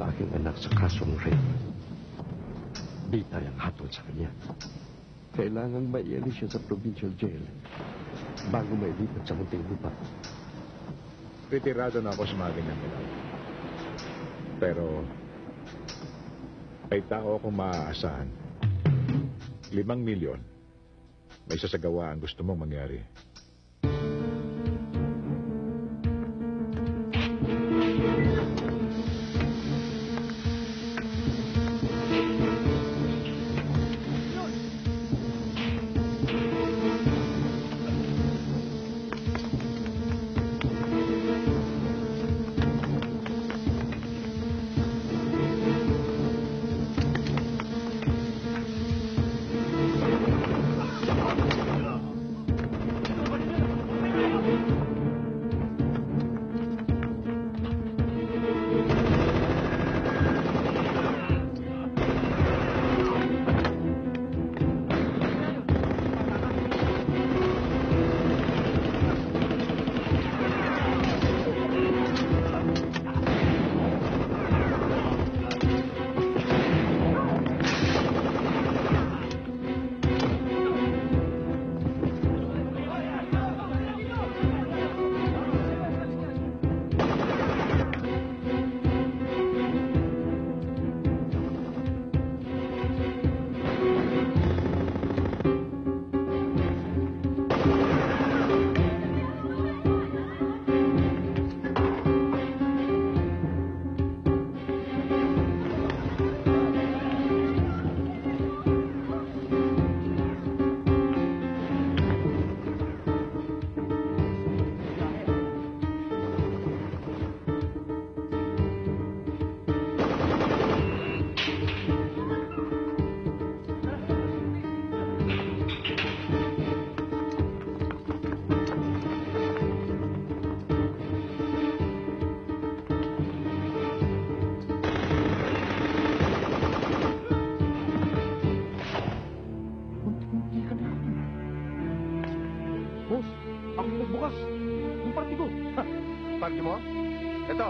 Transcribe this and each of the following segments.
sa aking anak sa kasong rape. Di tayong hatol sa kanya. Kailangang maialis siya sa provincial jail bago mailipat sa Muntinlupa. Retirado na ako sa mga ganyan nila. Pero may tao akong maaasahan. 5 milyon. May sasagawa ang gusto mong mangyari. Party mo? Ito.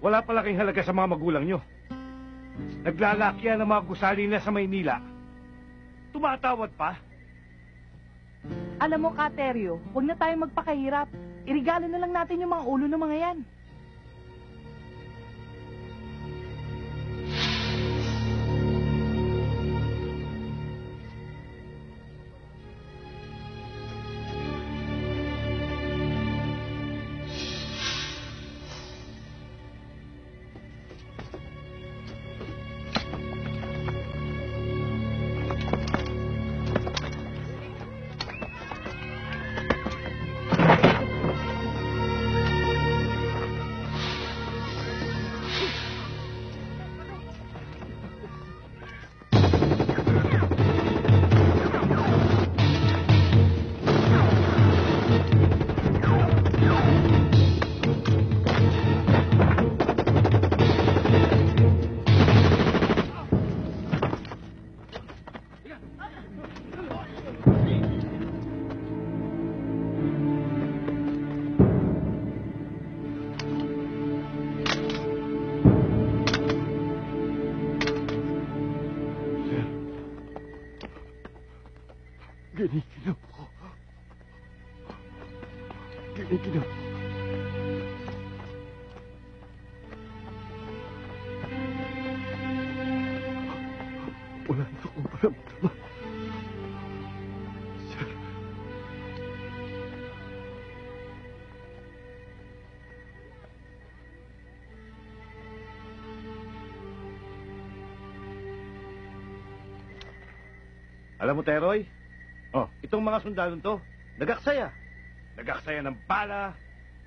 Wala pala kayong halaga sa mga magulang nyo. Naglalakya ng mga gusali na sa Maynila. Tumatawad pa. Alam mo, Kateryo, huwag na tayong magpakahirap. Irigalo na lang natin yung mga ulo ng mga yan. Kinikilaw ko. Kinikilaw. Wala na akong maramdaman. Sir. Alam mo, Teroy? Oh, itong mga sundalong to, nagaksaya. Nagaksaya ng bala,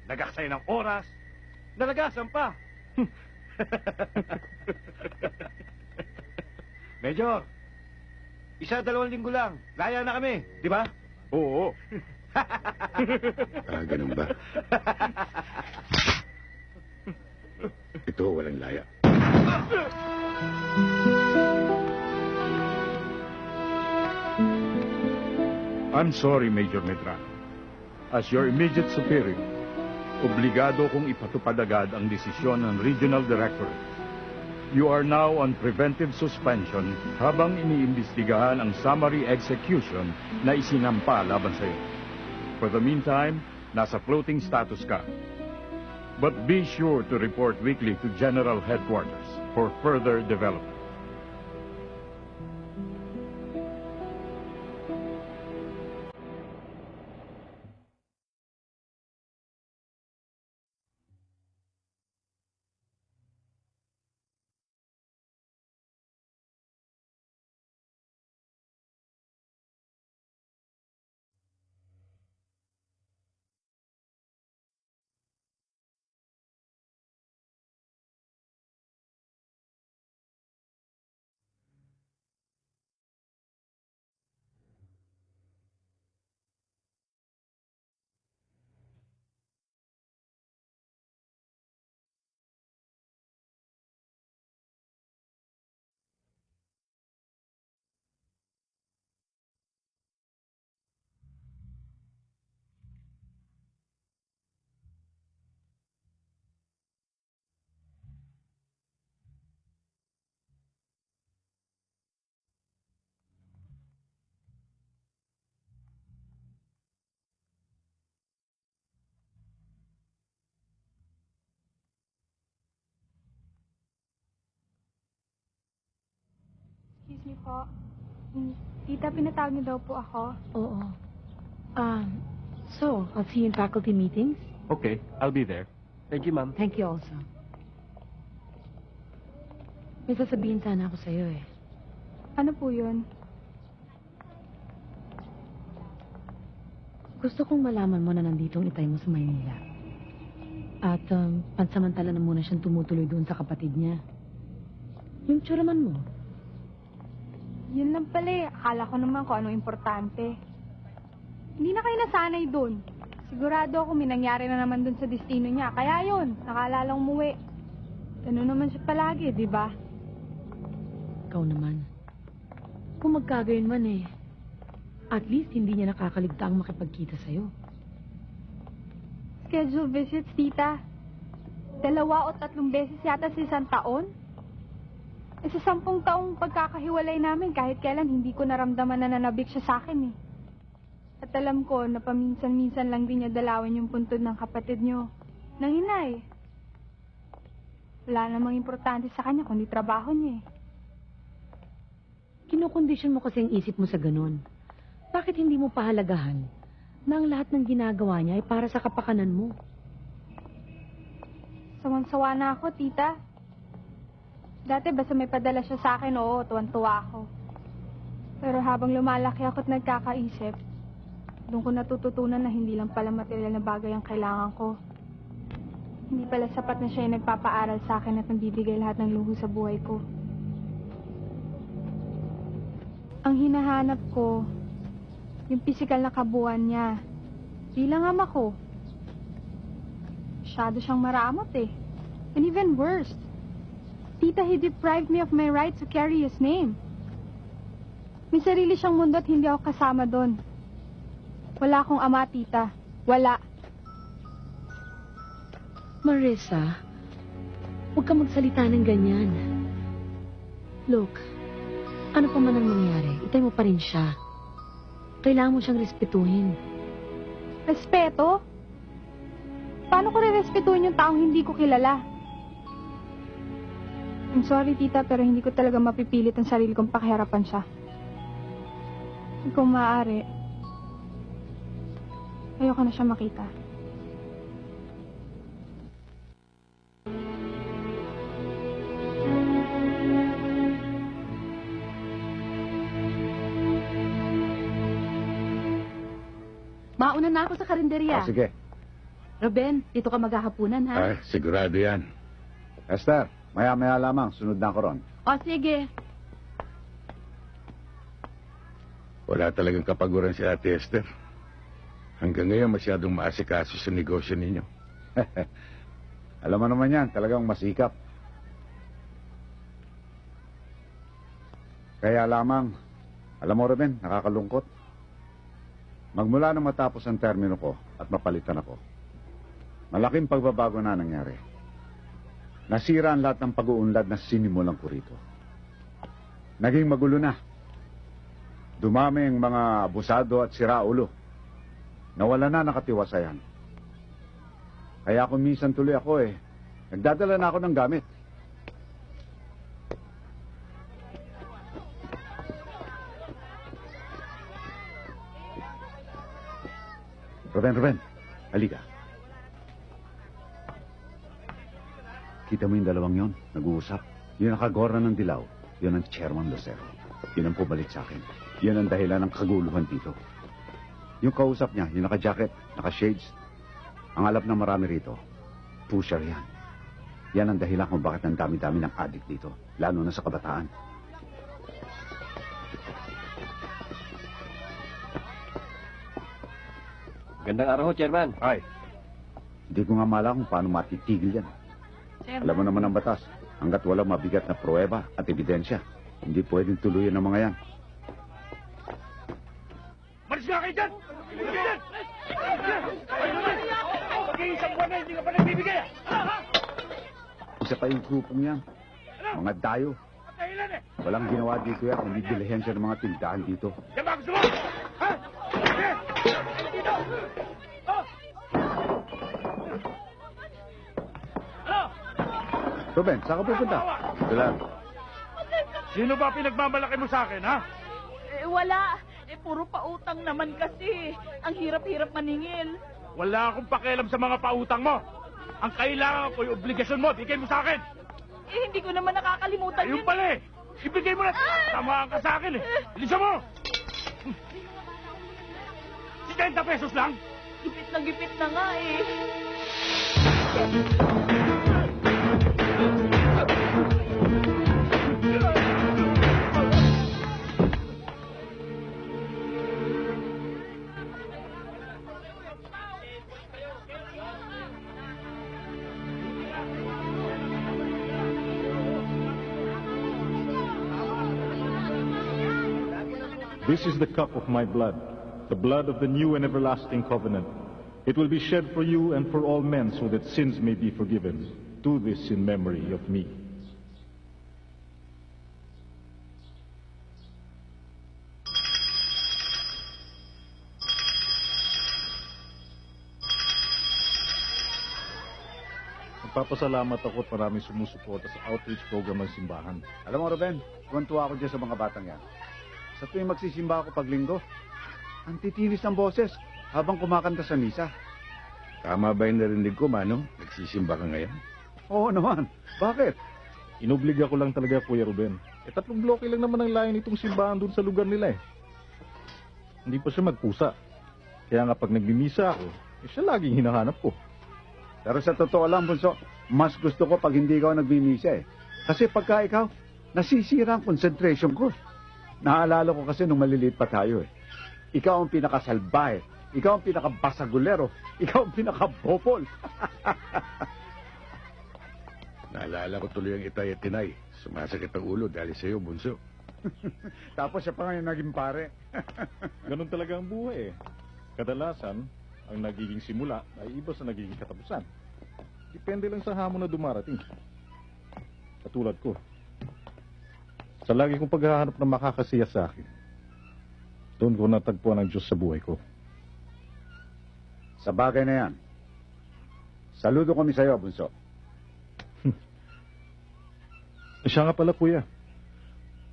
nagaksaya ng oras, nalagasan pa. Major, 1-2 linggo lang, laya na kami, di ba? Oo. Ganun ba? Ito, walang laya. I'm sorry, Major Medrano. As your immediate superior, obligado kong ipatupad agad ang desisyon ng Regional Directorate. You are now on preventive suspension habang iniimbestigahan ang summary execution na isinampa laban sa iyo. For the meantime, nasa floating status ka. But be sure to report weekly to General Headquarters for further development. Excuse me po. Tita, pinatawag niyo daw po ako. Oo. So, I'll see you in faculty meetings. Okay, I'll be there. Thank you, ma'am. Thank you also. May sasabihin sana ako sa'yo eh. Ano po yun? Gusto kong malaman mo na nandito ang itay mo sa Maynila. At pansamantala na muna siyang tumutuloy doon sa kapatid niya. Yung tsuraman mo. Yun lang pala eh. Akala ko naman kung ano importante. Hindi na kayo nasanay doon. Sigurado ako may nangyari na naman doon sa destino niya. Kaya yun, nakalalang umuwi. Ganun naman siya palagi, di ba? Ikaw naman. Kung magkagayon man eh, at least hindi niya nakakaligtaang makipagkita sa'yo. Schedule visits, tita. 2 o 3 beses yata sa isang taon. Eh, sa 10 taong pagkakahiwalay namin, kahit kailan hindi ko naramdaman na nanabik siya sa akin eh. At alam ko na paminsan-minsan lang din niya dalawin yung puntod ng kapatid niyo. Nang inay. Wala namang importante sa kanya kundi trabaho niya eh. Kinokondisyon mo kasi ang isip mo sa ganun. Bakit hindi mo pahalagahan na ang lahat ng ginagawa niya ay para sa kapakanan mo? Sawan-sawa na ako, tita. Dati basta may padala siya sa akin, oo, tuwan-tuwa ako. Pero habang lumalaki ako at nagkakaisip, doon ko natututunan na hindi lang pala material na bagay ang kailangan ko. Hindi pala sapat na siya yung nagpapaaral sa akin at nagbibigay lahat ng luho sa buhay ko. Ang hinahanap ko, yung pisikal na kabuuan niya. Bilang ama ko. Masyado siyang maramot eh. And even worse, Tita, he deprived me of my right to carry his name. May sarili siyang mundo at hindi ako kasama doon. Wala akong ama, tita. Wala. Marissa, huwag ka magsalita ng ganyan. Look, ano pa man ang mangyari, itay mo pa rin siya. Kailangan mo siyang respetuhin. Respeto? Paano ko re-respetuhin yung taong hindi ko kilala? I'm sorry, tita, pero hindi ko talaga mapipilit ang sarili kong pakiharapan siya. Kung maaari, ayoko na siya makita. Mauna na ako sa karinderya. Sige. Ruben, dito ka maghahapunan, ha? Ay, sigurado yan. Esther, maya-maya lamang. Sunod na ako ron. O, sige. Wala talagang kapaguran si Ate Esther. Hanggang ngayon masyadong maasikaso sa negosyo ninyo. Alam mo naman yan, talagang masikap. Kaya lamang, alam mo Ruben, nakakalungkot. Magmula nang matapos ang termino ko at mapalitan ako, malaking pagbabago na nangyari. Nasira ang lahat ng pag-uunlad na sinimulan ko rito. Naging magulo na. Dumami ang mga abusado at siraulo. Nawala na nakatiwasayan. Kaya kung minsan tuloy ako nagdadala na ako ng gamit. Ruben, halika. Kita mo yung dalawang yon, nag-uusap. Yung nakagora ng dilaw, yun ang Chairman Lucero. Yun ang pumalit sa akin. Yun ang dahilan ng kaguluhan dito. Yung kausap niya, yung naka-jacket, naka-shades, ang alam na marami rito, pusher yan. Yan ang dahilan kung bakit ang dami-dami ng addict dito, lalo na sa kabataan. Gandang araw, Chairman. Ay, hindi ko nga mala kung paano matitigil yan. Alam mo naman ang batas, hanggat walang mabigat na pruweba at ebidensya, hindi pwedeng tuluyan ng mga yan. Malis nga kayo dyan! Mag-iisang buwan na, hindi ka pa nagbibigay! Isa pa yung grupong yan, mga dayo. Dahilan Walang ginawa dito yan, kundi dilihensya ng mga tindahan dito. Yan ba gusto mo? Ha? Sige! Dito! Oh! Ano? Ruben, saan ka pupunta? Ito lang. Sino ba pinagmamalaki mo sa akin, ha? Wala. Puro pautang naman kasi. Ang hirap-hirap maningil. Wala akong pakialam sa mga pautang mo. Ang kailangan ko yung obligasyon mo, bigay mo sa akin. Hindi ko naman nakakalimutan Ayun pala ibigay mo na. Tamaan ka sa akin Bilisan mo! 70 pesos lang? Gipit na nga This is the cup of my blood, the blood of the new and everlasting covenant. It will be shed for you and for all men so that sins may be forgiven. Do this in memory of me. Nagpapasalamat ako at maraming sumusuporta sa outreach program ng simbahan. Alam mo, Ruben, tuwan-tuwa ako dyan sa mga batang yan. Sa tuwing magsisimba ako pag linggo, ang titinis ng boses habang kumakanta sa misa. Tama ba yung narinig ko, Manong? Nagsisimba ka ngayon? Oo naman. Bakit? Inobliga ko lang talaga, Kuya Ruben. 3 bloke lang naman ang layo nitong simbahan doon sa lugar nila Hindi pa siya magpusa. Kaya nga pag nagmimisa ako, siya laging hinahanap ko. Pero sa totoo lang, Bunso, mas gusto ko pag hindi ikaw nagbimisa Kasi pagka ikaw, nasisira ang concentration ko. Naalala ko kasi nung maliliit pa tayo Ikaw ang pinakasalbahe. Ikaw ang pinakabasagulero. Ikaw ang pinakabopol. Naalala ko tuloy ang itay at tinay. Sumasakit ang ulo dahil sa'yo, Bunso. Tapos siya pa ngayon naging pare. Ganun talaga ang buhay Kadalasan, ang nagiging simula ay iba sa nagiging katapusan. Depende lang sa hamon na dumarating. Katulad ko. Sa lagi kong paghahanap ng makakasiya sa akin. Doon ko natagpuan ang Diyos sa buhay ko. Sa bagay na yan, saludo kami sa iyo, Bunso. Siya nga pala, kuya.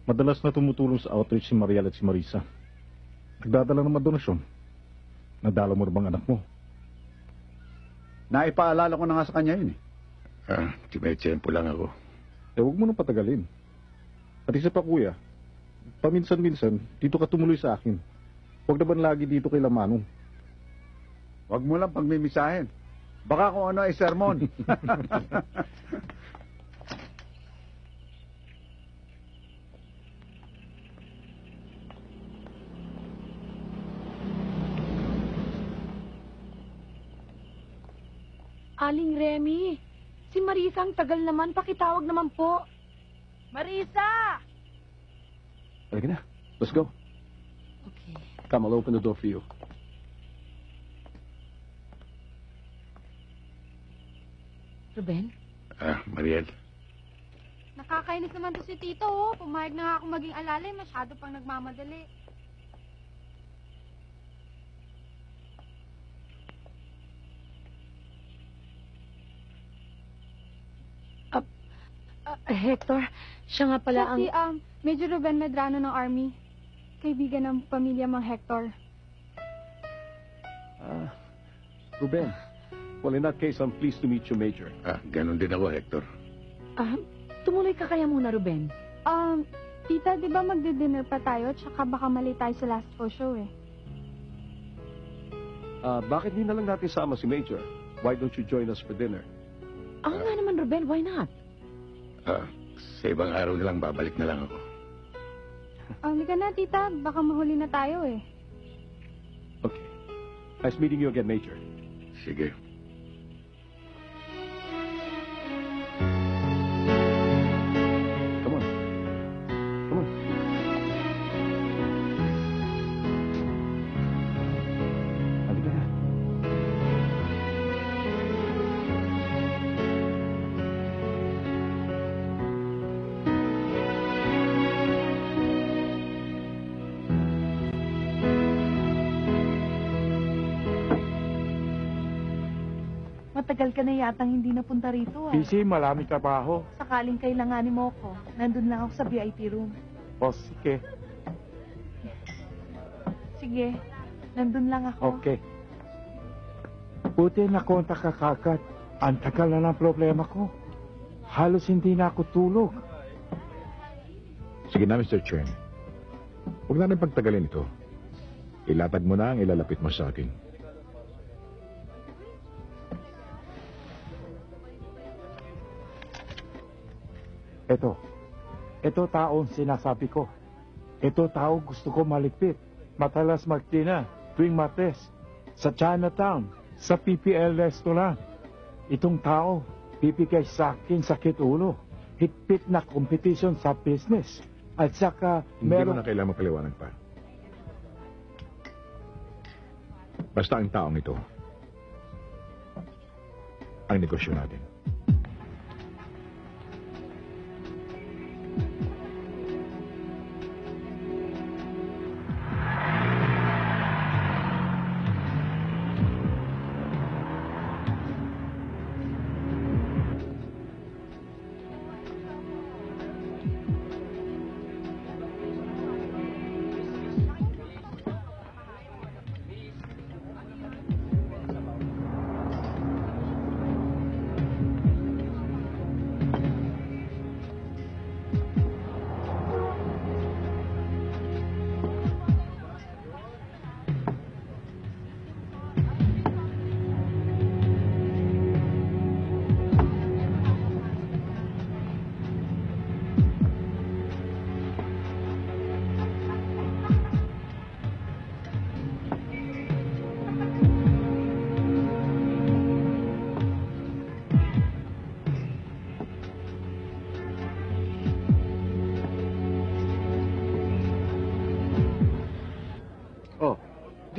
Madalas na tumutulong sa outreach si Mariel at si Marisa. Nagdadala ng mga donasyon. Nadala mo na bang anak mo? Naipaalala ko na nga sa kanya yun eh. Tinetsempo lang ako. Huwag mo nang patagalin. At isa pa, kuya, paminsan-minsan, dito ka tumuloy sa akin. Huwag naman lagi dito kay Lamanong. Huwag mo lang pagmimisahin. Baka kung ano ay sermon. Aling Remy, si Marisa ang tagal naman. Pakitawag naman po. Marisa! Halika na. Let's go. Okay. Come, I'll open the door for you. Ruben? Mariel. Nakakainis naman to si Tito, oh. Pumayag na nga ako maging alalay, masyado pang nagmamadali. Hector, siya nga pala ang... Si, Major Ruben Medrano ng Army. Kaibigan ng pamilya Mang Hector. Ruben. Well, in that case, I'm pleased to meet you, Major. Ganon din ako, Hector. Tumuloy ka kaya muna, Ruben. Tita, di ba magdi-dinner pa tayo? Tsaka baka mali tayo sa last po show eh. Bakit di na lang natin sama si Major? Why don't you join us for dinner? Nga naman, Ruben, why not? Sa ibang araw na lang, babalik na lang ako. Halika na, tita. Baka mahuli na tayo eh. Okay. Nice meeting you again, Major. Sige. Come on. Come on. Halika na. Matagal ka na yatang hindi napunta rito, Busy, marami trabaho. Sakaling kailanganin mo ko, nandun lang ako sa VIP room. O, sige. Sige, nandun lang ako. Okay. Buti nakontak ka kagad. Ang tagal na ng problema ko. Halos hindi na ako tulog. Sige na, Mr. Chen. Huwag na rin pagtagalin ito. Ilatag mo na ang ilalapit mo sa akin. Ito taong sinasabi ko. Ito tao gusto ko maligpit. Matalas magtina tuwing Martes sa Chinatown, sa PPL restaurant. Itong tao, bibigay sa akin sakit ulo. Higpit na competition sa business. At saka Hindi mo meron... na kailangan magpaliwanag pa. Basta ang taong ito, ang negosyo natin.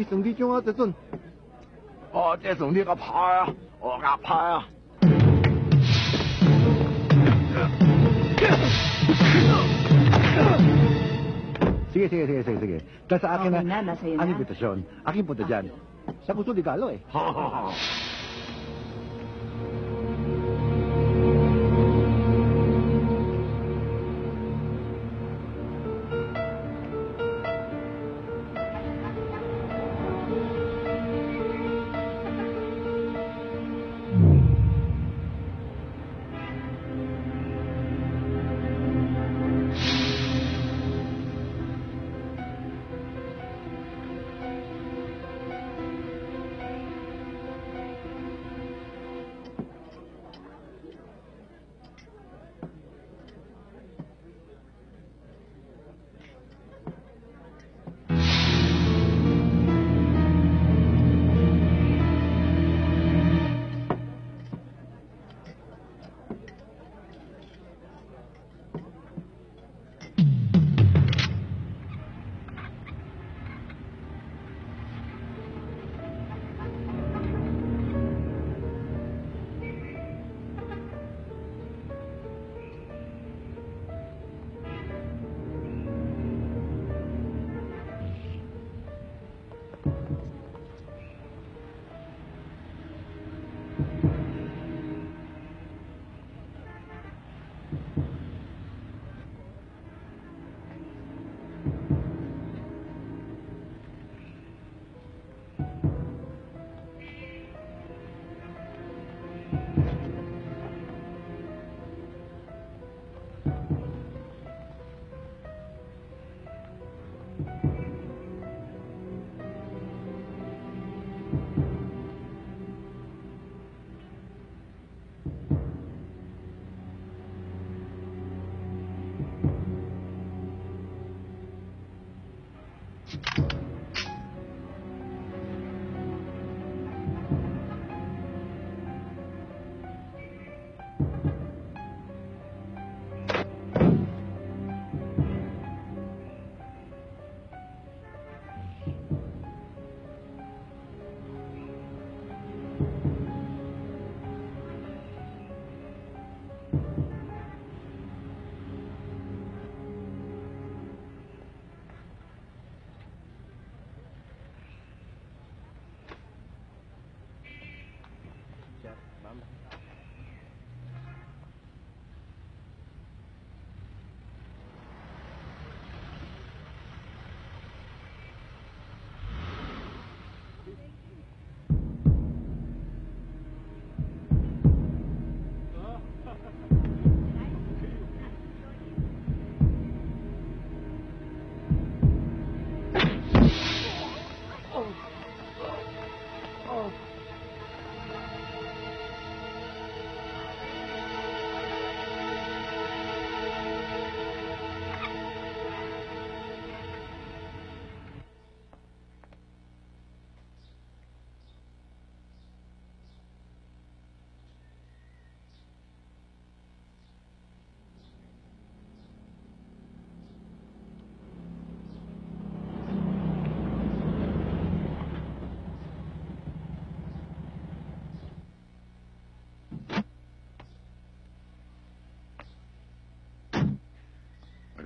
Hindi yung ate dun. Sige. Dahil sa akin Okay na, nasa iyo ang na. imbitasyon. Aking punta dyan. Sa gusto ni Galo eh.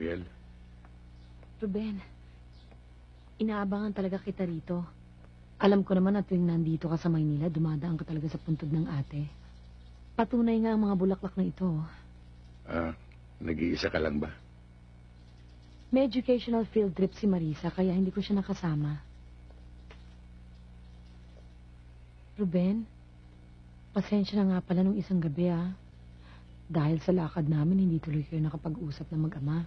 Mariel, Ruben, inaabangan talaga kita rito. Alam ko naman na tuwing nandito ka sa Maynila, dumadaan ka talaga sa puntod ng ate. Patunay nga ang mga bulaklak na ito. nag-iisa ka lang ba? May educational field trip si Marisa, kaya hindi ko siya nakasama. Ruben, pasensya na nga pala nung isang gabi Dahil sa lakad namin, hindi tuloy kayo nakapag-usap na mag-ama.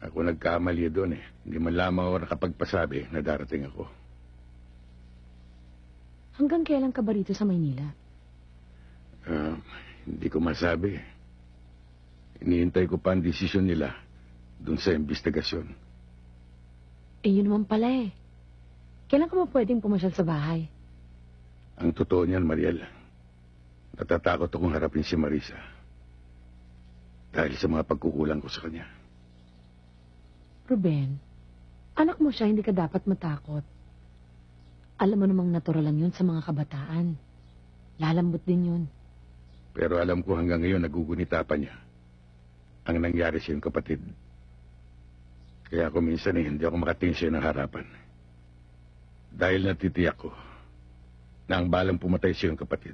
Ako nagkamali doon eh. Hindi man lamang ako nakapagpasabi na darating ako. Hanggang kailan ka ba rito sa Maynila? Hindi ko masabi. Iniintay ko pa ang desisyon nila doon sa investigasyon. Yun naman pala Kailan ka ba pwedeng pumasyal sa bahay? Ang totoo niyan, Mariel, natatakot akong harapin si Marisa. Dahil sa mga pagkukulang ko sa kanya. Ruben, anak mo siya, hindi ka dapat matakot. Alam mo namang naturalan yun sa mga kabataan. Lalambot din yun. Pero alam ko hanggang ngayon nagugunita pa niya ang nangyari sa iyong kapatid. Kaya ako minsan hindi ako makatingin sa'yo ng harapan. Dahil natitiyak ko na ang balang pumatay sa iyong kapatid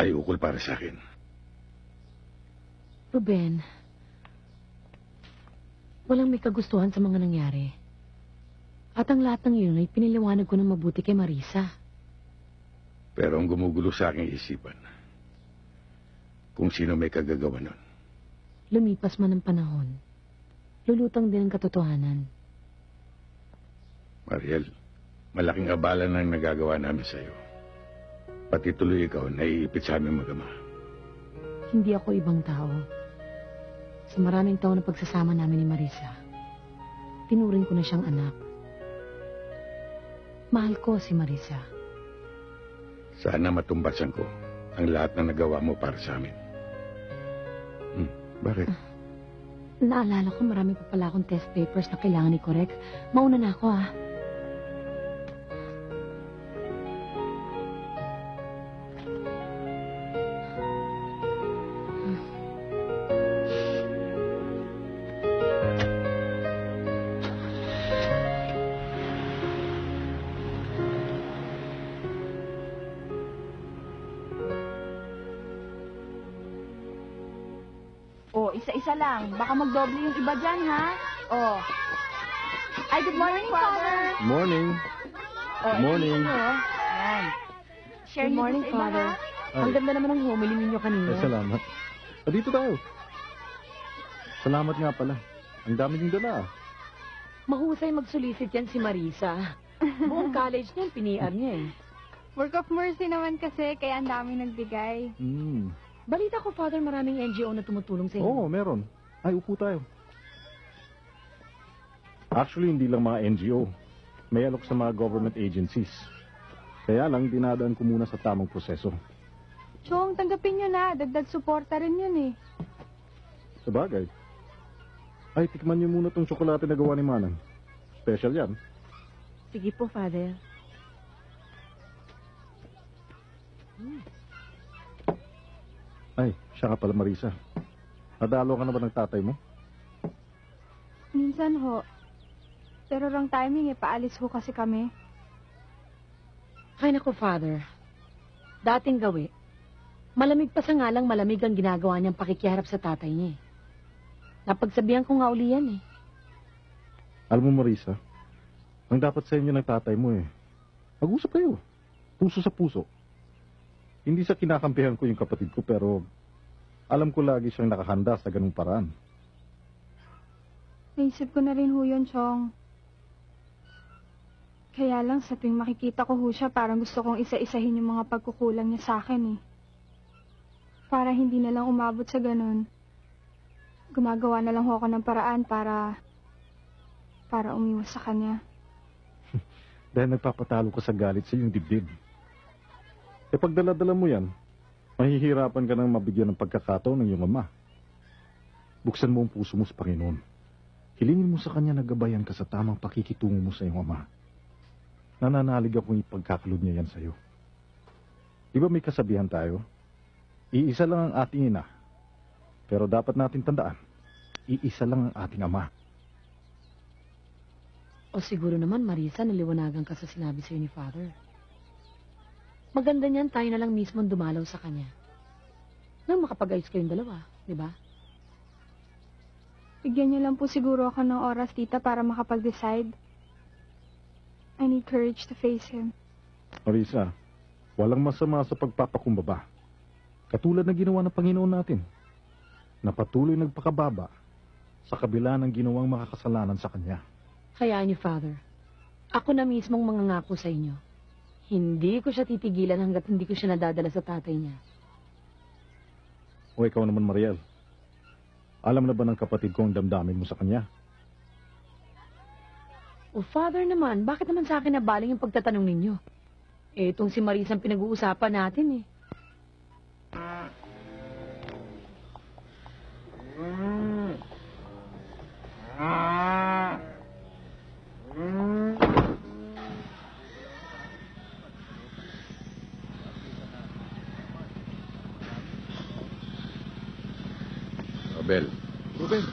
ay ukol para sa akin. Ruben, walang may kagustuhan sa mga nangyari. At ang lahat ng yun ay piniliwanag ko ng mabuti kay Marisa. Pero ang gumugulo sa aking isipan, kung sino may kagagawa nun. Lumipas man ang panahon, lulutang din ang katotohanan. Mariel, malaking abala na ang nagagawa namin sa'yo. Pati tuloy ikaw, naiipit sa aming mag-ama. Hindi ako ibang tao. Sa maraming taon na pagsasama namin ni Marisa, tinuring ko na siyang anak. Mahal ko si Marisa. Sana matumbasan ko ang lahat na nagawa mo para sa amin. Bakit? Naalala ko marami pa pala akong test papers na kailangan i-correct. Mauna na ako, ah. Oh, isa-isa lang. Baka magdoble yung iba dyan, ha? Oh. Ay, good morning, Father. Morning. Oh, Good morning. ito, oh. Yan. Share Good niyo morning, sa iba, Father. ha? Ang ganda naman ng homily ninyo kanina. Salamat. Dito tayo. Salamat nga pala. Ang dami ding dala. Mahusay mag-solicit yan si Marisa. Buong college niyan, piniar niya eh. Work of mercy naman kasi, kaya ang daming nagbigay. Balita ko, Father, maraming NGO na tumutulong sa inyo. Oo, meron. Ay, upo tayo. Actually, hindi lang mga NGO. May alok sa mga government agencies. Kaya lang, dinadaan ko muna sa tamang proseso. Chong, tanggapin nyo na. Dagdag suporta rin yun eh. Sabagay. Ay, tikman niyo muna tong tsokolate na gawa ni Manang. Special yan. Sige po, Father. Ay, siya ka pala, Marisa. Nadalo ka na ba ng tatay mo? Minsan ho. Pero wrong timing eh, paalis ho kasi kami. Ay, naku, Father. Dating gawi. Malamig pa sa ngalang malamig ang ginagawa niyang pakikiharap sa tatay niya eh. Napagsabihan ko nga uli yan eh. Alam mo, Marisa, ang dapat sa inyo ng tatay mo eh. Mag-usap kayo. Puso sa puso. Hindi sa kinakampihan ko yung kapatid ko, pero alam ko lagi siyang nakahanda sa ganung paraan. Naisip ko na rin ho yun, Chong. Kaya lang sa tuwing makikita ko ho siya, parang gusto kong isa-isahin yung mga pagkukulang niya sa akin eh. Para hindi na lang umabot sa ganun. Gumagawa na lang ho ako ng paraan para umiwas sa kanya. Dahil nagpapatalo ka sa galit sa iyong dibdib. E pag dala-dala mo yan, mahihirapan ka nang mabigyan ng pagkakataon ng iyong ama. Buksan mo ang puso mo sa Panginoon. Hilingin mo sa Kanya na gabayan ka sa tamang pakikitungo mo sa iyong ama. Nananalig akong ipagkakalod niya yan sa iyo. Di ba may kasabihan tayo? Iisa lang ang ating ina. Pero dapat natin tandaan, iisa lang ang ating ama. O siguro naman, Marisa, naliwanagan ka sa sinabi sa'yo ni Father. Maganda niyan, tayo na lang mismo dumalaw sa kanya. Nang makapag-ayos kayong dalawa, di ba? Bigyan niyo lang po siguro ako ng oras, tita, para makapag-decide. I need courage to face him. Marisa, walang masama sa pagpapakumbaba. Katulad na ginawa ng Panginoon natin, na patuloy nagpakababa sa kabila ng ginawang makakasalanan sa Kanya. Hayaan niyo, Father. Ako na mismong mangangako sa inyo. Hindi ko siya titigilan hanggat hindi ko siya nadadala sa tatay niya. O ikaw naman, Mariel. Alam na ba ng kapatid ko ang damdamin mo sa kanya? O Father naman, bakit naman sa akin nabaling yung pagtatanong ninyo? Eh, itong si Marisa ang pinag-uusapan natin eh. Abel, Ruben,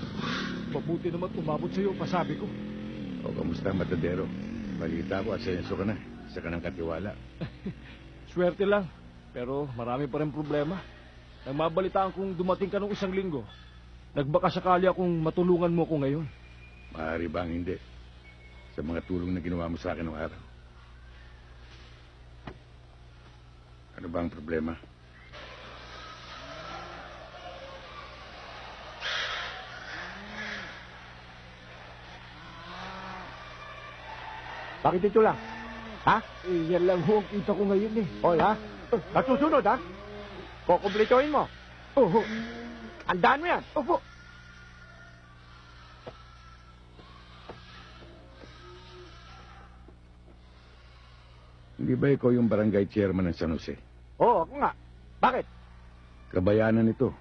Mabuti naman umabot sa'yo, pasabi ko. O, kamusta, Matadero? Balita ko, asenso ka na. Isa ka ng katiwala. Swerte lang, pero marami pa rin problema. Nang mabalitaan kong dumating ka nung 1 linggo, nagbaka sakali akong matulungan mo ko ngayon. Maaari ba ang hindi? Sa mga tulong na ginawa mo sa akin noong araw. Ano ba ang problema? Bakit ito lang? Ha? Yan lang ho ang kita ko ngayon eh. Hoy, ha? At susunod, ha? Kukumplitohin mo. Oho. Andaan mo yan. Opo. Hindi ba ikaw yung barangay chairman ng San Jose? Oo, ako nga. Bakit? Kabayanan ito.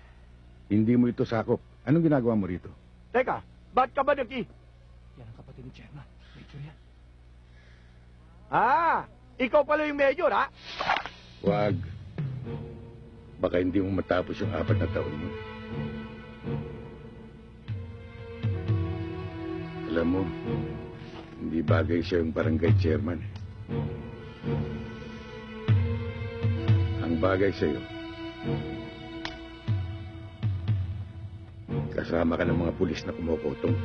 Hindi mo ito sakop. Anong ginagawa mo rito? Teka, ba't ka ba nag-i? Yan ang kapatid ni Chairman. Major yan. Ah, ikaw pala yung mayor, ha? Wag. Baka hindi mo matapos yung 4 na taon mo. Alam mo, hindi bagay siya yung barangay chairman. Ang bagay sa'yo, kasama ka ng mga pulis na kumukutong.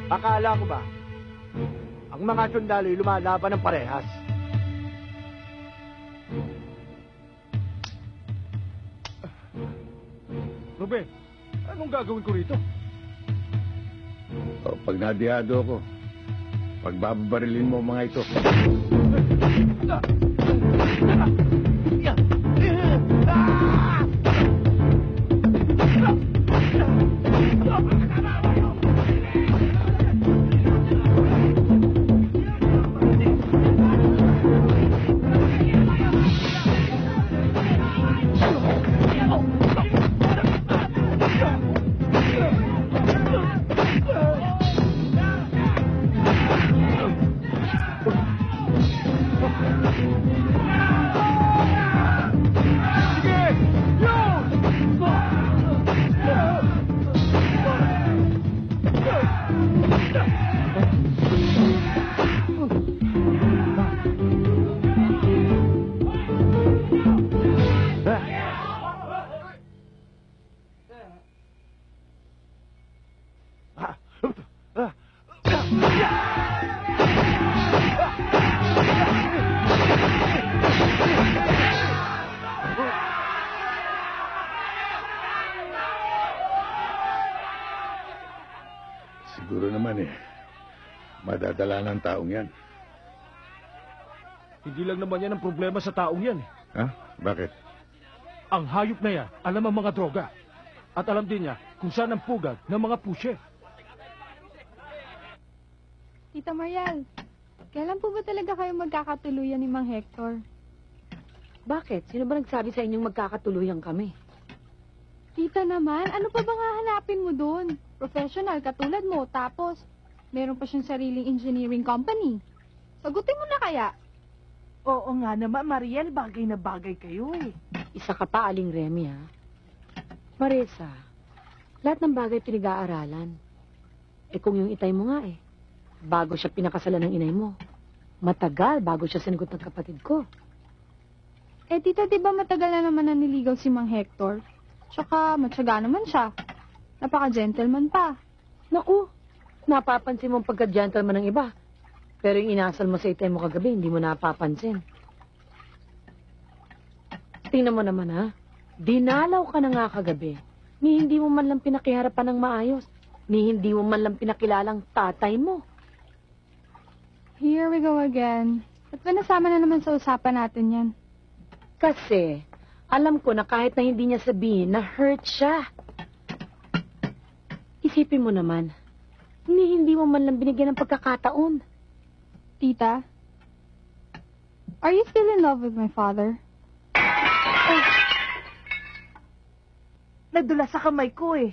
Akala ko ba? Ang mga sundalo'y lumalaban ng parehas. Ruben, anong gagawin ko rito? O, pag nadiyado ko, pagbabarilin mo mga ito. Siguro naman madadala ng taong yan. Hindi lang naman yan ang problema sa taong yan eh. Ha? Bakit? Ang hayop na yan, alam ang mga droga. At alam din niya kung saan ang pugad ng mga pusher. Tita Mariel, kailan po ba talaga kayo magkakatuluyan ni Mang Hector? Bakit? Sino ba nagsabi sa inyong magkakatuluyan kami? Tita naman, ano pa bang hahanapin mo doon? Professional katulad mo, tapos meron pa siyang sariling engineering company. Sagutin mo na kaya? Oo nga naman, Mariel, bagay na bagay kayo eh. Isa ka pa, Aling Remy, ha? Marisa, lahat ng bagay pinag-aaralan. Eh kung yung itay mo nga bago siya pinakasalan ng inay mo. Matagal bago siya sinagot ng kapatid ko. Eh tita, di ba matagal na naman naniligaw si Mang Hector? Tsaka matyaga naman siya. Napaka-gentleman pa. Naku, napapansin mo ang pagka-gentleman ng iba. Pero yung inasal mo sa itay mo kagabi, hindi mo napapansin. Tingnan mo naman, ha? Dinalaw ka na nga kagabi. Ni hindi mo man lang pinakiharapan ng maayos. Ni hindi mo man lang pinakilalang tatay mo. Here we go again. Ba't ba nasama na naman sa usapan natin yan? Kasi, alam ko na kahit na hindi niya sabihin, na-hurt siya. Isipin mo naman, hindi mo man lang binigyan ng pagkakataon. Tita, are you still in love with my father? Nadula sa kamay ko eh.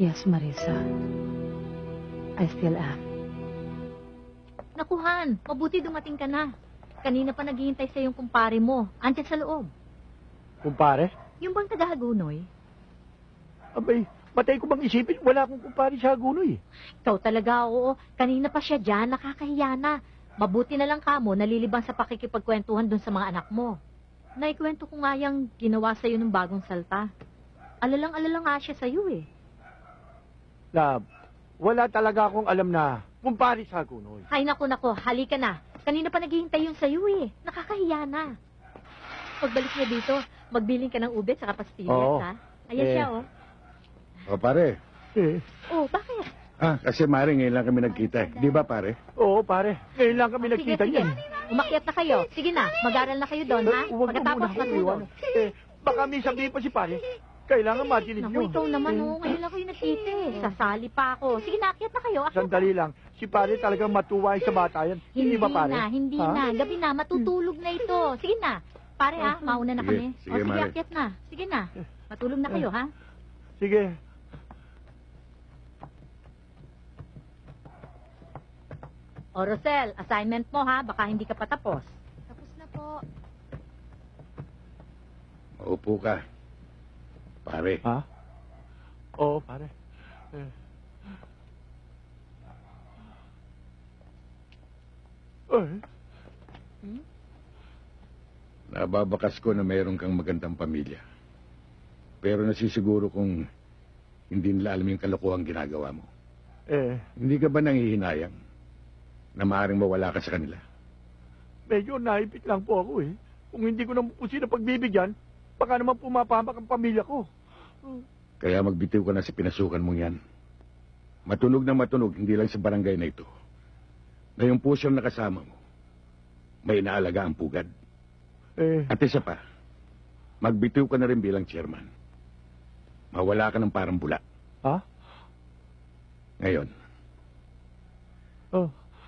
Yes, Marisa. I still am. Nakuhan, mabuti dumating ka na. Kanina pa naghihintay sa yung kumpare mo. Andiyan sa loob. Kumpare? Yung bang taga-Hagunoy? Abay, patay ko bang isipin? Wala akong kumpare sa Hagunoy. Ikaw talaga, oo. Kanina pa siya dyan, nakakahiya na. Mabuti na lang kamo, nalilibang sa pakikipagkwentuhan dun sa mga anak mo. Naikwento ko nga yung ginawa sa'yo ng bagong salta. Alalang-alala nga siya sa'yo eh. Love, wala talaga akong alam na kumpare sa Hagunoy. Ay naku, halika na. Kanina pa naghihintay yun sa'yo eh. Nakakahiya na. Pagbalik niya dito, magbiling ka ng ube at pastillas, Oo. ha? Ayan siya, oh. O pare, Oh, bakit? kasi Mare, ngayon lang kami nagkita eh. Di ba pare? Oo, pare. Ngayon lang kami nagkita Sige. niyan. Umakyat na kayo. Sige na, mag-aral na kayo doon, ha? Huwag mo Pagkatapos muna akong matulog. iwan. Baka may sabihin pa si pare. Kailangan madinig Naku, nyo. ikaw naman, oh. Ngayon lang kayo nakita eh. Sasali pa ako. Sige na, akyat na kayo. Akyat Sandali lang. Si pare talagang matuway sa bata yan. Hindi ba pare? Hindi na. Gabi na, matutulog na ito. Sige na. Pare ha, mauna na Sige, kami. sige, Sige, Mare. akyat na. Sige na. Matulog na kayo, ha? Sige. O, Rosel, assignment mo, ha? Baka hindi ka patapos. Tapos na po. Maupo ka. Pare, Ha? Oo, pare. nababakas ko na mayroon kang magandang pamilya. Pero nasisiguro kung hindi nila alam yung kalokohang ginagawa mo. Hindi ka ba nanghihinayang na maaaring mawala ka sa kanila? Medyo naipit lang po ako eh. Kung hindi ko naman po sila pagbibigyan, baka naman pumapahamak ang pamilya ko. Kaya magbitiw ka na sa pinasukan mong yan. Matunog na matunog, hindi lang sa barangay na ito. Na yung pusyong nakasama mo, may inaalaga ang pugad. At isa pa, magbitiw ka na rin bilang chairman. Mawala ka ng parang bula. Ha? Ngayon,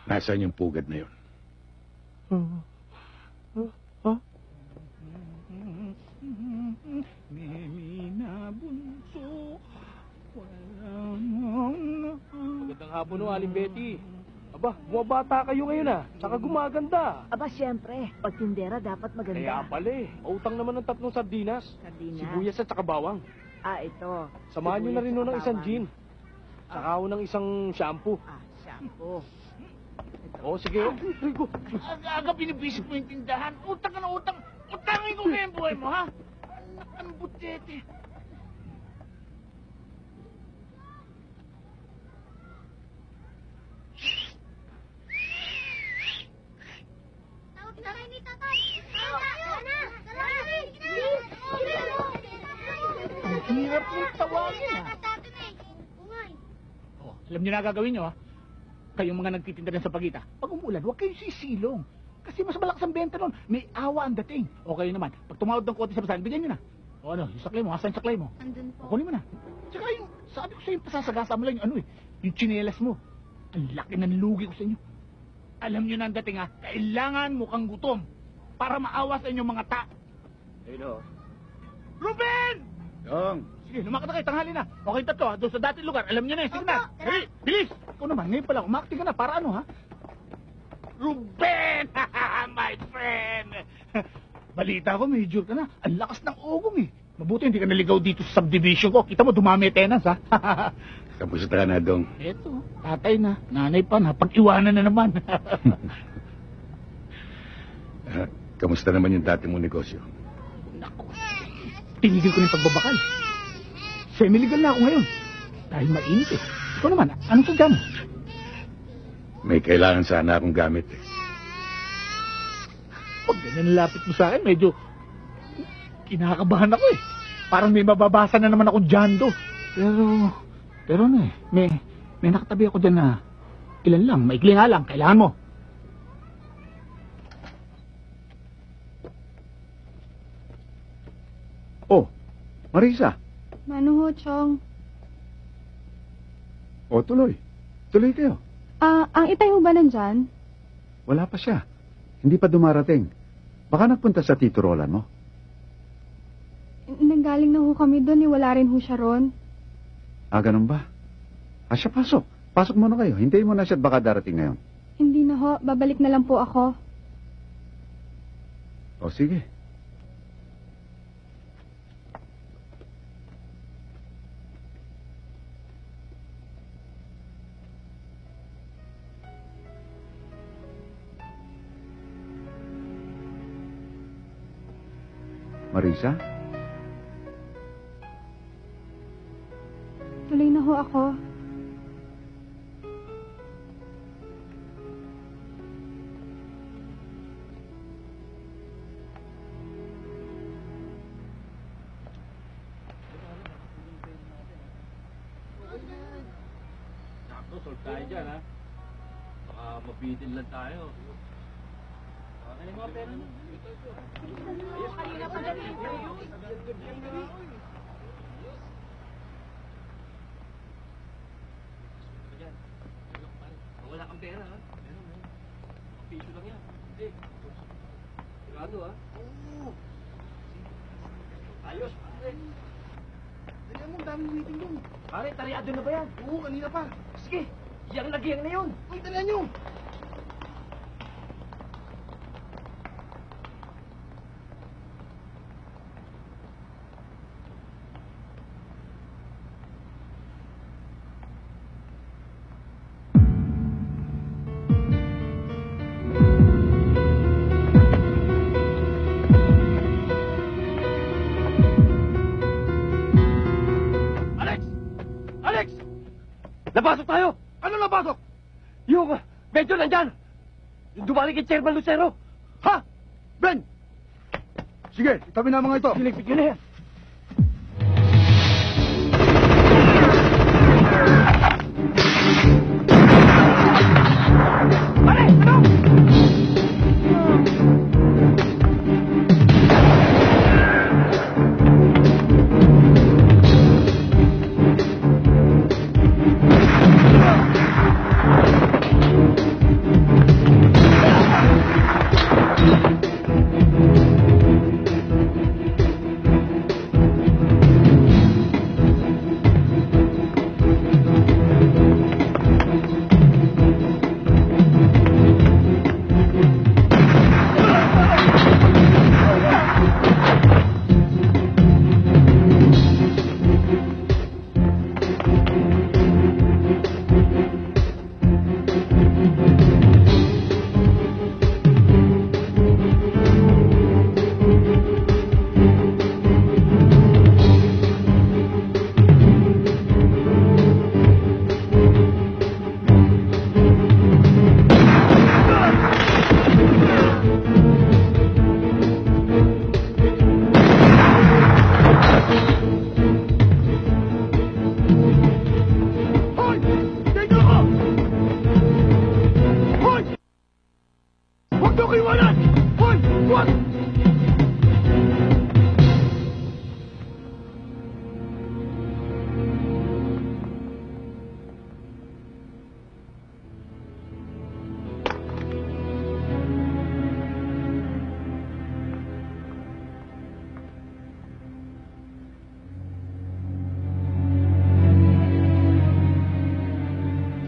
nasaan yung pugad na yun? Magandang hapon no, Aling Betty. Aba, bumabata kayo ngayon ah. Saka gumaganda. Aba, siyempre. Pag tindera, dapat maganda. Kaya pala eh. Utang naman ng 3 sardinas. Sardinas? Sibuyas at saka bawang. Ito. Samahan nyo na rin Sibuyas nun ng at isang bawang. gin. Saka ho ng isang shampoo. Shampoo. Oo, sige. Rico. Aga binibisip mo yung tindahan. Utang ka na utang. Utangin ko na yung buhay mo, ha? Anak, ang butete. Ang hirap yung tawagin, ha? Alam niyo na gagawin niyo, ha? Kayong mga nagtitinda din sa pagita. Pag umulan, huwag kayong sisilong. Kasi mas malakas ang benta nun. May awa ang dating. O kayo naman, pag tumawad ng kote sa basahan, bigyan niyo na. O ano, yung saklay mo, asan yung saklay mo? Andun po. O kunin mo na. Tsaka yung, sabi ko sa'yo, pasasagasa mo lang yung ano eh, yung tsinelas mo. Ang laki ng lugi ko sa inyo. Alam niyo na ang dating, ha? Kailangan mo kang gutom para maawa sa inyong mga Ayun o. Ruben! Dong! Sige, lumakad na kayo, tanghali na. Okay, tatlo, ha? Doon sa dating lugar. Alam niyo na, sige na. Dali, bilis! Ikaw naman, ngayon pa lang, umakti ka na. Para ano, ha? Ruben! My friend! Balita ko, major ka na. Ang lakas ng ugong, eh. Mabuti hindi ka naligaw dito sa subdivision ko. Kita mo, dumami tenants, ha? Kamusta ka na, Dong? Eto, tatay na. Nanay pa na. Pag-iwanan na naman. Kamusta naman yung dati mong negosyo? Naku, tinigil ko yung pagbabakal. Semi-legal na ako ngayon. Dahil mainit, eh. Ikaw naman, anong sadya mo? May kailangan sana akong gamit eh. Pag ganyan lapit mo sa akin, medyo kinakabahan ako eh. Parang may mababasa na naman akong jando. Pero ano eh, may nakatabi ako dyan na ilan lang, maikli nga lang, kailangan mo. Oh, Marisa. Mano ho, Chong? O, tuloy. Tuloy kayo. Ang itay ho ba nandyan? Wala pa siya. Hindi pa dumarating. Baka nagpunta sa Tito Roland mo. Nanggaling na ho kami doon, wala rin ho siya ron. Ganun ba? Siya, pasok. Pasok muna kayo. Hintayin mo na siya at baka darating ngayon. Hindi na ho, babalik na lang po ako. O, sige. Marisa? Tuloy na ho ako. Sakto, solve tayo dyan, ha? Baka mabitin lang tayo. Baka yung mga pera na. Kanina pa dali. Wala kang pera, ha? Meron. Piso lang yan. Hindi. Sigurado, ha? Oo. Ayos, pare. Dali mo, daming meeting doon. Pare, taryado na ba yan? Oo, kanina pa. Sige, yang lagyan na yun. Ay, dalihan nyo. Napasok tayo! Ano napasok? Yung medyo nandyan! Yung dumali kay Chairman Lucero! Ha? Ben! Sige, itabi na mga ito. Silipit nyo na yan! Pare! Ano?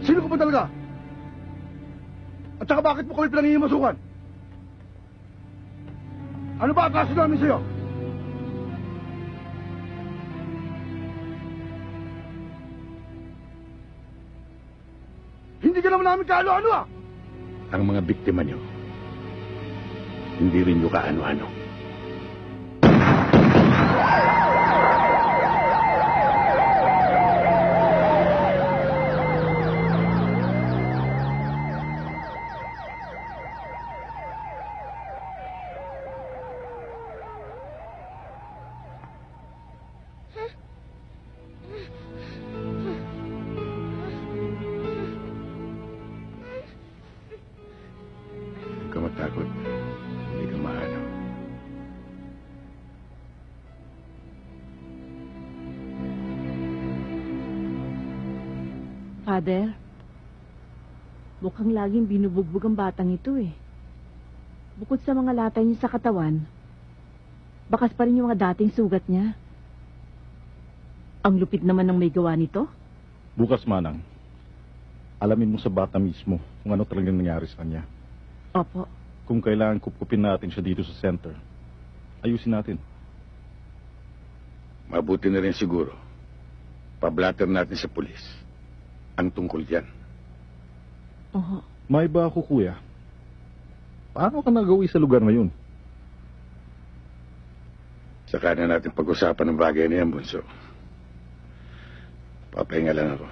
Sino ka ba talaga? At saka bakit mo kami pinangingimasukan? Ano ba ang kaso namin sa'yo? Hindi ka naman namin kaano-ano ah! Ang mga biktima nyo, hindi rin nyo kaano-ano. Huwag ka matakot. Hindi ka maano. Father, mukhang laging binubugbog ang batang ito eh. Bukod sa mga latay niya sa katawan, bakas pa rin yung mga dating sugat niya. Ang lupit naman ng may gawa nito. Bukas, Manang, alamin mo sa bata mismo kung ano talagang nangyari sa kanya. Opo. Kung kailangan kupkupin natin siya dito sa center, ayusin natin. Mabuti na rin siguro. Pablatter natin sa pulis ang tungkol diyan. Oho. May ba ako, kuya? Paano ka nagawi sa lugar na yun? Saka na natin pag-usapan ng bagay na yan, Bunso. Papahinga lang ako.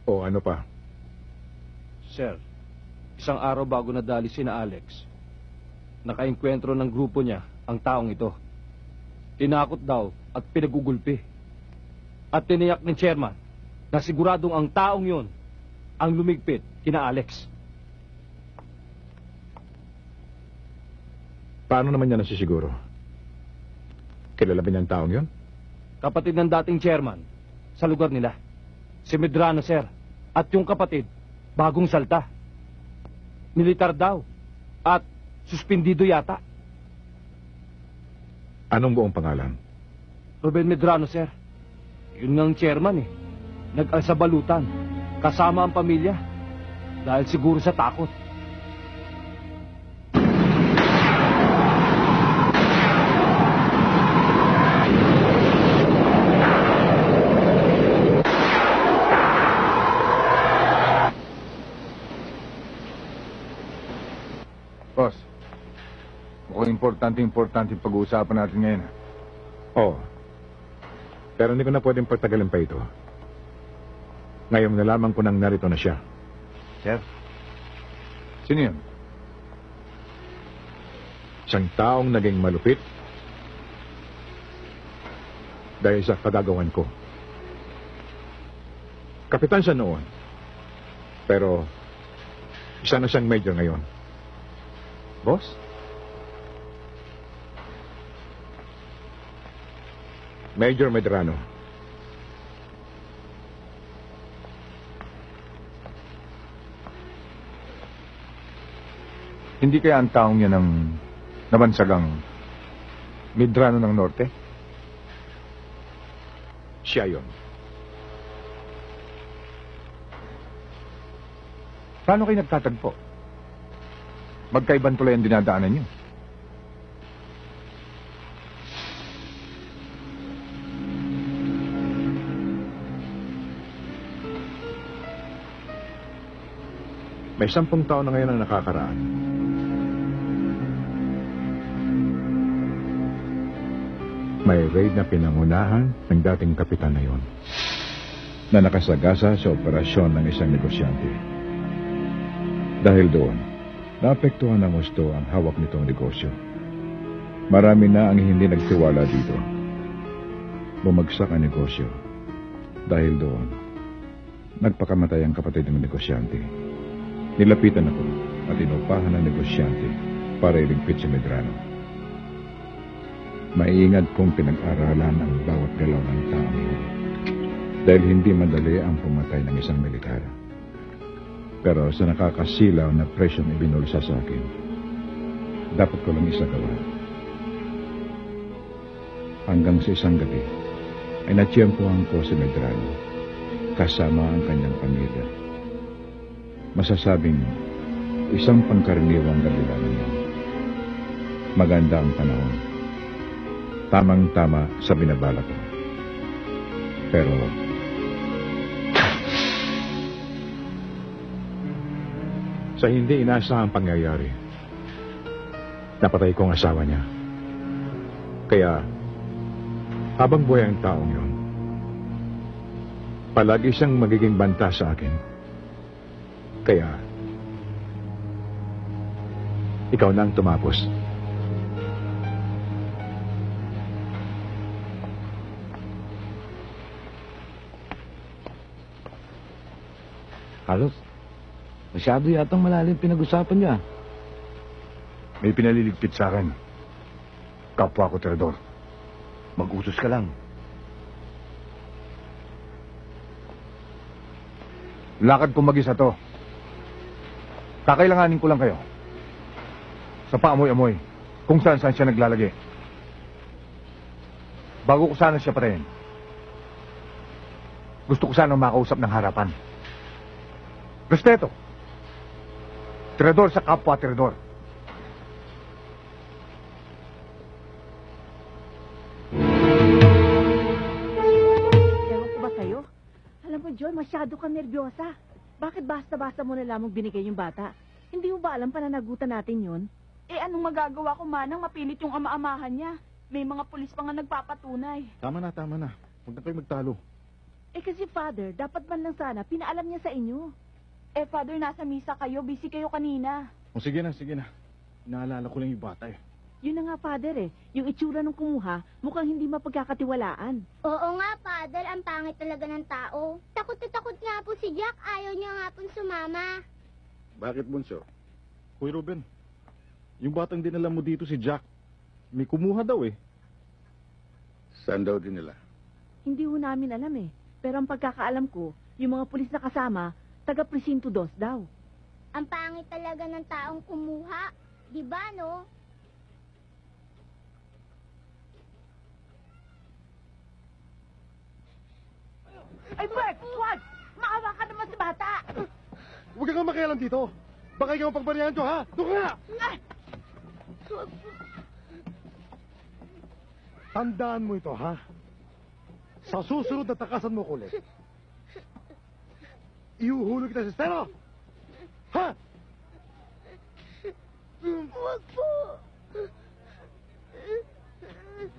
O ano pa? Sir, isang araw bago nadali si na Alex, nakaengkwentro ng grupo niya ang taong ito. Tinakot daw at pinagugulpi. At tiniyak ng chairman na siguradong ang taong yon ang lumigpit kina Alex. Paano naman niya nasisiguro? Kilala ba niyang taong yon? Kapatid ng dating chairman sa lugar nila. Si Medrano, sir. At yung kapatid, bagong salta. Militar daw. At suspindido yata. Anong buong pangalan? Ruben Medrano, sir. Yun ngang chairman eh. Nag-alsabalutan. Kasama ang pamilya. Dahil siguro sa takot. Boss, mukhang importante pag-uusapan natin ngayon. Oo. Pero hindi ko na pwedeng pagtagalin pa ito. Ngayon nalaman ko nang narito na siya. Sir? Sino yun? Isang taong naging malupit dahil sa kagagawan ko. Kapitan siya noon. Pero isa na siyang major ngayon. Boss? Major Medrano. Hindi kaya ang taong yan ang nabansagang Medrano ng Norte? Siya yun. Paano kayo nagtatagpo? Magkaibang tulay ang dinadaanan niyo. May 10 taon na ngayon ang nakakaraan. May raid na pinangunahan ng dating kapitan na yon na nakasagasa sa operasyon ng isang negosyante. Dahil doon, naapektuhan ng gusto ang hawak nitong negosyo. Marami na ang hindi nagtiwala dito. Bumagsak ang negosyo. Dahil doon, nagpakamatay ang kapatid ng negosyante. Nilapitan ako at inupahan ng negosyante para iligpit si Medrano. Maiingat kong pinag-aralan ang bawat galaw ng taong yun. Dahil hindi madali ang pumatay ng isang militar. Pero sa nakakasilaw na presyong ibinulsa sa akin, dapat ko lang isagawa. Hanggang sa isang gabi, ay natiyempuhan ko si Medrano kasama ang kanyang pamilya. Masasabing isang pangkaraniwang gabi lang niya. Maganda ang panahon. Tamang-tama sa binabala ko. Pero sa hindi inaasahang pangyayari, napatay ko ang asawa niya. Kaya, habang buhay ang taong yun, palagi siyang magiging banta sa akin. Kaya, ikaw na ang tumapos. Carlos, masyado yatang malalim pinag-usapan niya. May pinaliligpit sa akin. Kapwa ko, Teredor. Mag-utos ka lang. Lakad ko mag-isa to. Kakailanganin ko lang kayo. Sa paamoy-amoy, kung saan-saan siya naglalagay. Bago ko sana siya patayin, gusto ko sana makausap ng harapan. Respeto. Tirador sa kapwa tirador. Ewan ko ba sa'yo? Alam mo, Joy, masyado kang nervyosa. Bakit basta-basta mo na lamang binigay yung bata? Hindi mo ba alam pananagutan natin yun? Eh, anong magagawa ko, Manang? Mapilit yung ama-amahan niya. May mga pulis pa nga nagpapatunay. Tama na. Huwag na kayo magtalo. Eh kasi, Father, dapat man lang sana pinaalam niya sa inyo. Eh, Father, nasa misa kayo. Busy kayo kanina. O sige na. Inaalala ko lang yung bata eh. Yun na nga, Father eh. Yung itsura ng kumuha, mukhang hindi mapagkakatiwalaan. Oo nga, Father. Ang pangit talaga ng tao. Takot na takot nga po si Jack. Ayaw niya nga po sumama. Bakit, Bunso? Hoy, Ruben. Yung batang dinala mo dito si Jack. May kumuha daw eh. Saan daw din nila? Hindi ho namin alam eh. Pero ang pagkakaalam ko, yung mga pulis na kasama, taga Presinto 2 daw. Ang pangit talaga ng taong kumuha. Di ba, no? Ay, Bert! Wag! Maawa ka naman sa bata! Huwag kang makialam dito. Baka ikaw ang pagbarihan ko, ha? Doon ka nga! Ay! Tandaan mo ito, ha? Sa susunod na takasan mo ko ulit, ihuhulog kita sa estero! Ha? Wag po.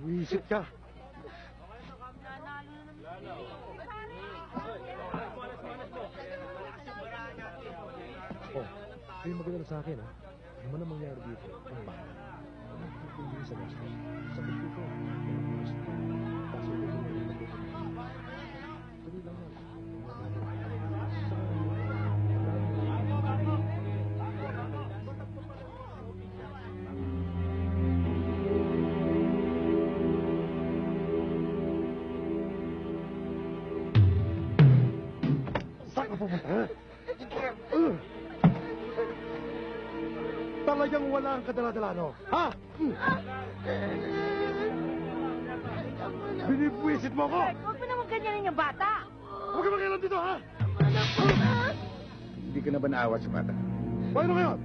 Wisit ka. Oh, kayo magdala sa akin, ha? Ano man ang mangyari dito, ang bahala. Ano ang hindi sa gastos? Sabi ko ito, kaso ito yung tuloy lang yan. Saan ka pumunta, ha? Talagang wala ang kadala-dala, no? Ha? Binibwisit mo ko! Huwag mo naman ganyanin yung bata! Huwag ka makialam dito, ha? Hindi ka na ba naawa sa bata? Paano ngayon?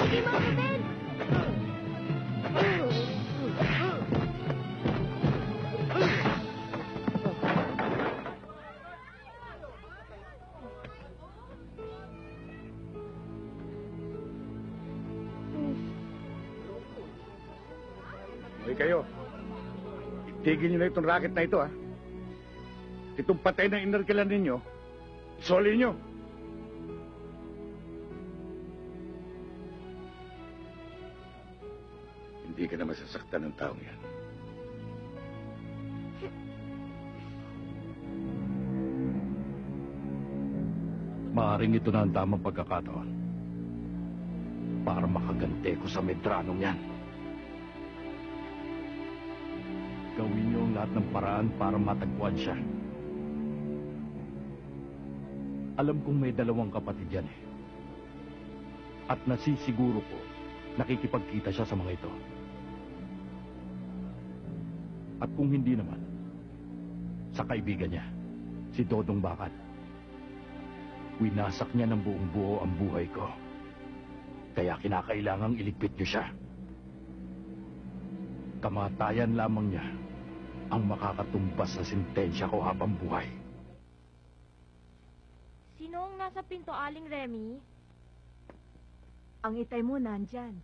Hindi mo, Ruben! Hoy kayo, itigil nyo na itong racket na ito, ha? Itong patay na inarkilan ninyo, isoli nyo. Hindi ka na masasaktan ng taong yan. Maaring ito na ang tamang pagkakataon para makagante ko sa Medranong yan. Gawin niyo ang lahat ng paraan para matagpuan siya. Alam kong may 2 kapatid yan eh. At nasisiguro ko nakikipagkita siya sa mga ito. At kung hindi naman, sa kaibigan niya, si Dodong Bakal. Winasak niya ng buong buo ang buhay ko. Kaya kinakailangang iligpit niyo siya. Kamatayan lamang niya ang makakatumbas sa sentensya ko habang buhay. Sino ang nasa pinto, Aling Remy? Ang itay mo nandyan.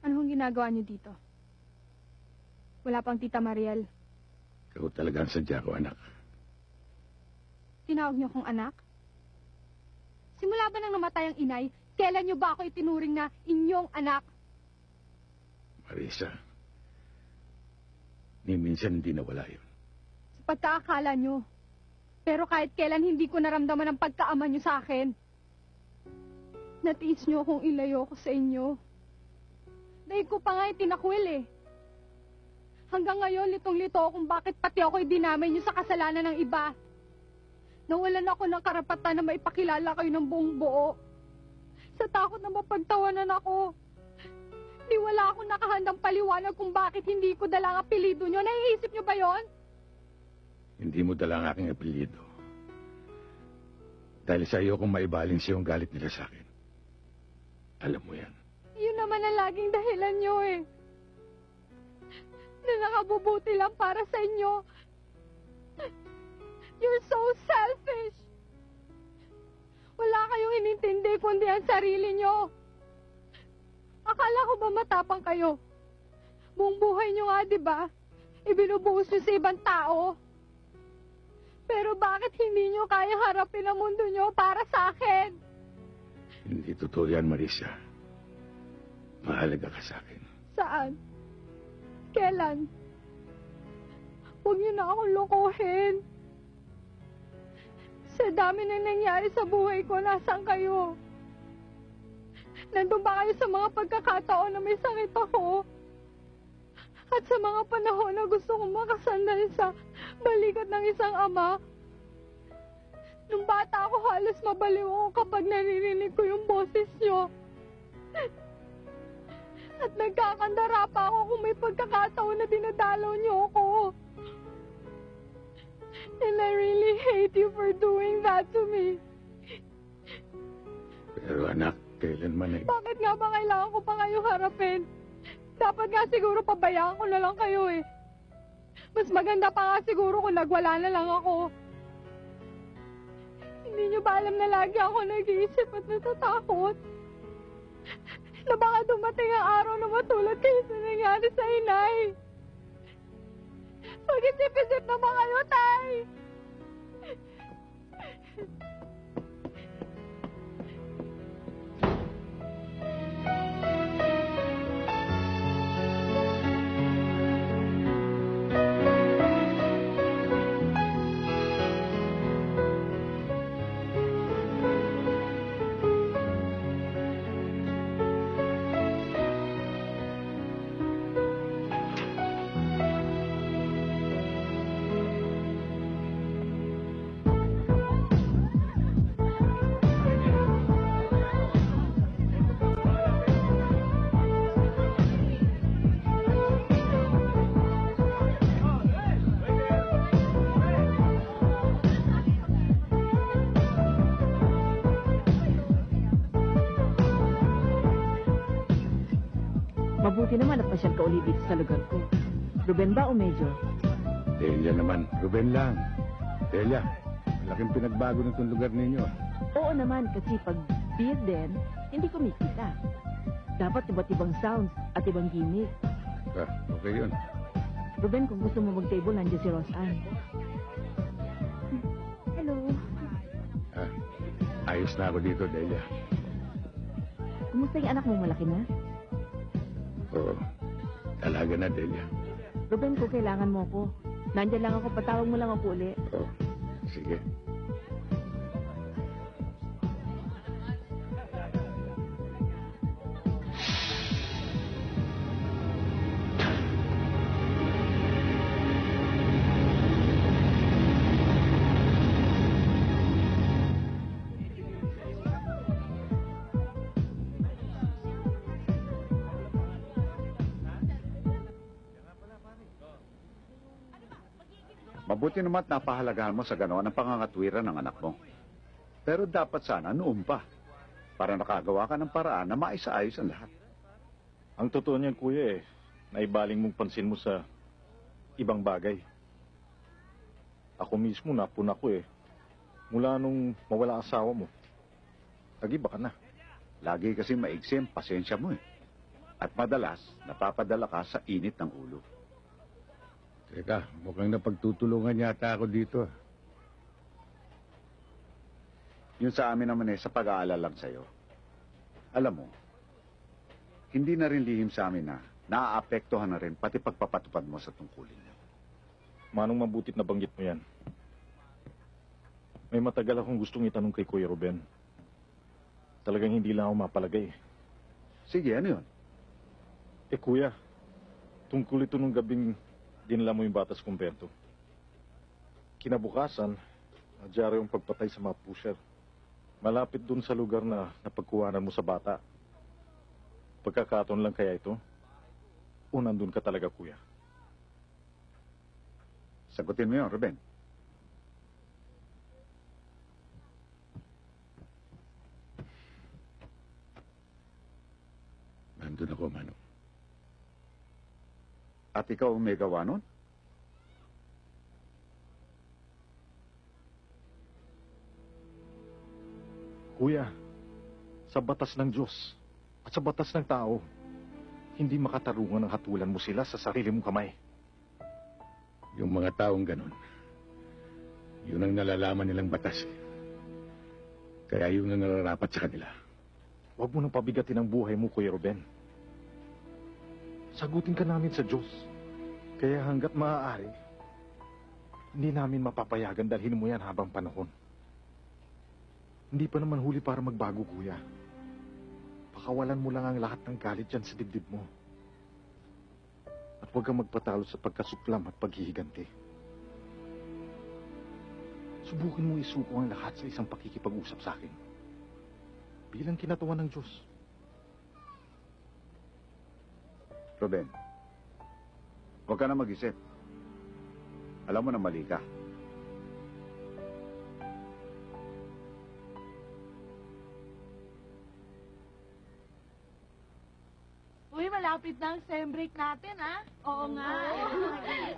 Ano hong ginagawa niyo dito? Wala pang Tita Mariel. Ikaw talaga ang sadya ko, anak. Tinawag niyo kong anak? Simula ba nang namatay ang inay, kailan niyo ba ako itinuring na inyong anak? Marisa, ni minsan hindi nawala yun. Sa pagkaakala niyo. Pero kahit kailan hindi ko naramdaman ang pagkaama niyo sa akin. Natiis niyo akong ilayo ko sa inyo. Dahil ko pa nga itinakwil eh. Hanggang ngayon, litong-lito kung bakit pati ako'y dinamay niyo sa kasalanan ng iba. Nawalan ako ng karapatan na maipakilala kayo ng buong buo. Sa takot na mapagtawanan ako. Di wala akong nakahandang paliwanag kung bakit hindi ko dala ang apelido niyo. Naiisip niyo ba yon? Hindi mo dala ang aking apelyido. Dahil sa iyo kung maibaling siya yung galit nila sa akin. Alam mo yan. Yun naman ang laging dahilan niyo eh. Na nakabubuti lang para sa inyo. You're so selfish. Wala kayong inintindi kundi ang sarili niyo. Akala ko ba matapang kayo? Buong buhay niyo nga, di ba? Ibinubuhos niyo sa ibang tao. Pero bakit hindi niyo kaya harapin ang mundo niyo para sa akin? Hindi totoo yan, Marisa. Mahalaga ka sa akin. Saan? Kailan? Huwag niyo na akong lokohin. Sa dami na nangyari sa buhay ko, nasaan kayo? Nandun ba kayo sa mga pagkakataon na may sakit ako? At sa mga panahon na gusto kong makasandal sa balikat ng isang ama? Nung bata ako, halos mabaliw ako kapag naririnig ko yung boses niyo. At nagkakandara pa ako kung may pagkakataon na dinadalaw niyo ako. And I really hate you for doing that to me. Pero anak, kailanman ay... Bakit nga ba kailangan ko pa kayo harapin? Dapat nga siguro pabayaan ko na lang kayo eh. Mas maganda pa nga siguro kung nagwala na lang ako. Hindi niyo ba alam na lagi ako nag-iisip at natatakot? Na baka dumating ang araw na matulad kayo sa nangyari sa inay. Mag-isip-isip na ba kayo, tay? Mabuti naman napasyal ka ulit dito sa lugar ko. Ruben ba o Major? Delia naman, Ruben lang. Delia, malaking pinagbago ng itong lugar ninyo. Oo naman, kasi pag beer din, hindi kumikita. Dapat iba't ibang sounds at ibang gimmick. Okay yun. Ruben, kung gusto mo mag-table, nandiyan si Roseanne. Hello. Ayos na ako dito, Delia. Kumusta yung anak mo? Malaki na? Oo. Talaga na, Delia. Ruben, kung kailangan mo ko, nandiyan lang ako, patawag mo lang ako uli. Oo. Sige. Mabuti naman at napahalagahan mo sa ganoon ang pangangatwiran ng anak mo. Pero dapat sana noon pa, para nakagawa ka ng paraan na maisaayos ang lahat. Ang totoo niyan, kuya naibaling mong pansin mo sa ibang bagay. Ako mismo napuna ko mula nung mawala ang asawa mo. Nag-iba ka na. Lagi kasi maigsi ang pasensya mo At madalas, napapadala ka sa init ng ulo. Teka, mukhang napagtutulungan yata ako dito. Yun sa amin naman sa pag-aalala lang sa'yo. Alam mo, hindi na rin lihim sa amin na naaapektuhan na rin pati pagpapatupad mo sa tungkulin niyo. Manong mabutit na banggit mo yan. May matagal akong gustong itanong kay Kuya Ruben. Talagang hindi lang ako mapalagay. Sige, ano yun? Kuya, tungkol ito nung gabing dinala mo yung bata sa kumpento. Kinabukasan, nadyari yung pagpatay sa mga pusher. Malapit dun sa lugar na napagkuhanan mo sa bata. Pagkakataon lang kaya ito? O nandun ka talaga, Kuya? Sagutin mo yun, Ruben. Nandun ako, Manong. At ikaw ang may gawa nun? Kuya, sa batas ng Diyos at sa batas ng tao, hindi makatarungan ang hatulan mo sila sa sarili mong kamay. Yung mga taong ganun, yun ang nalalaman nilang batas. Kaya yun ang nararapat sa kanila. Huwag mo nang pabigatin ang buhay mo, Kuya Ruben. Sagutin ka namin sa Diyos. Kaya hanggat maaari, hindi namin mapapayagan dalhin mo yan habang panahon. Hindi pa naman huli para magbago, Kuya. Pakawalan mo lang ang lahat ng galit dyan sa dibdib mo. At huwag kang magpatalo sa pagkasuklam at paghihiganti. Subukin mo isuko ang lahat sa isang pakikipag-usap sa akin. Bilang kinatawan ng Diyos. Ruben, huwag ka na mag-isip. Alam mo na mali ka. Uy, malapit na ang sem break natin, ha? Oo nga.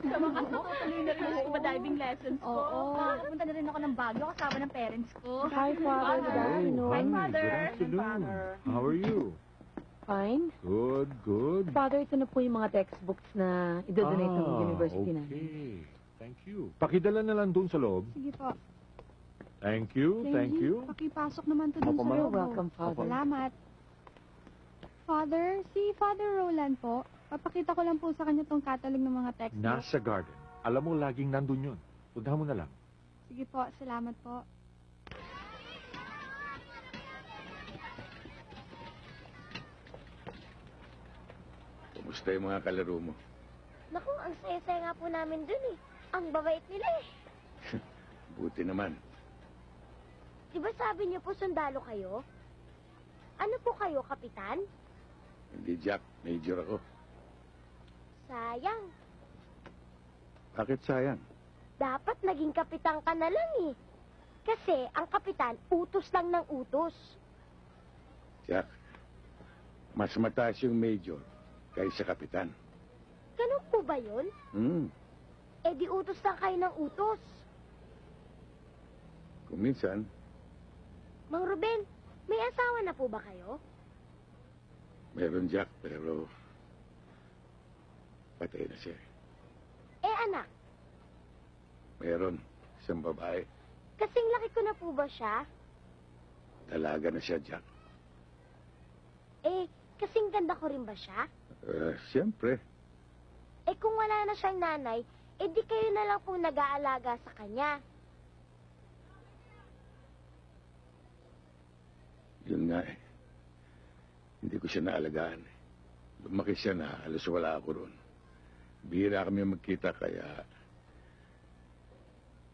Sa mga tutuloy na rin ang scuba diving lessons ko. Oo. Punta na rin ako ng Baguio kasama ng parents ko. Hi, Father. Good afternoon. Hi, Father. Good afternoon. How are you? Fine. Good, good. Father, ito na po yung mga textbooks na idodonate ng university namin. Okay. Thank you. Pakidala na lang doon sa loob. Sige po. Thank you, thank Kenji, you. pakipasok naman to dun Opo, sa ma'am. loob. Welcome, Father. Salamat. Father, si Father Roland po. Papakita ko lang po sa kanya tong catalog ng mga textbooks. Nasa garden. Alam mo, laging nandun yun. Puntahan mo na lang. Sige po, salamat po. Kumusta yung mga kalaro mo? Naku, ang saya-saya nga po namin dun eh. Ang babait nila eh. Buti naman. Di ba sabi niyo po sundalo kayo? Ano po kayo, kapitan? Hindi, Jack. Major ako. Sayang. Bakit sayang? Dapat naging kapitan ka na lang eh. Kasi ang kapitan, utos lang ng utos. Jack, mas mataas yung major kaysa kapitan. Ganun po ba yun? Eh di utos lang kayo ng utos. Kung minsan, Mang Ruben, may asawa na po ba kayo? meron Jack, pero patay na siya. Eh anak, Meron isang babae. kasing laki ko na po ba siya? Dalaga na siya, Jack. Eh, kasing ganda ko rin ba siya? Siyempre. Eh kung wala na siyang nanay, eh di kayo na lang po nag-aalaga sa kanya. Yun nga eh. Hindi ko siya naalagaan eh. Lumaki siya na halos wala ako roon. Bihira kami magkita kaya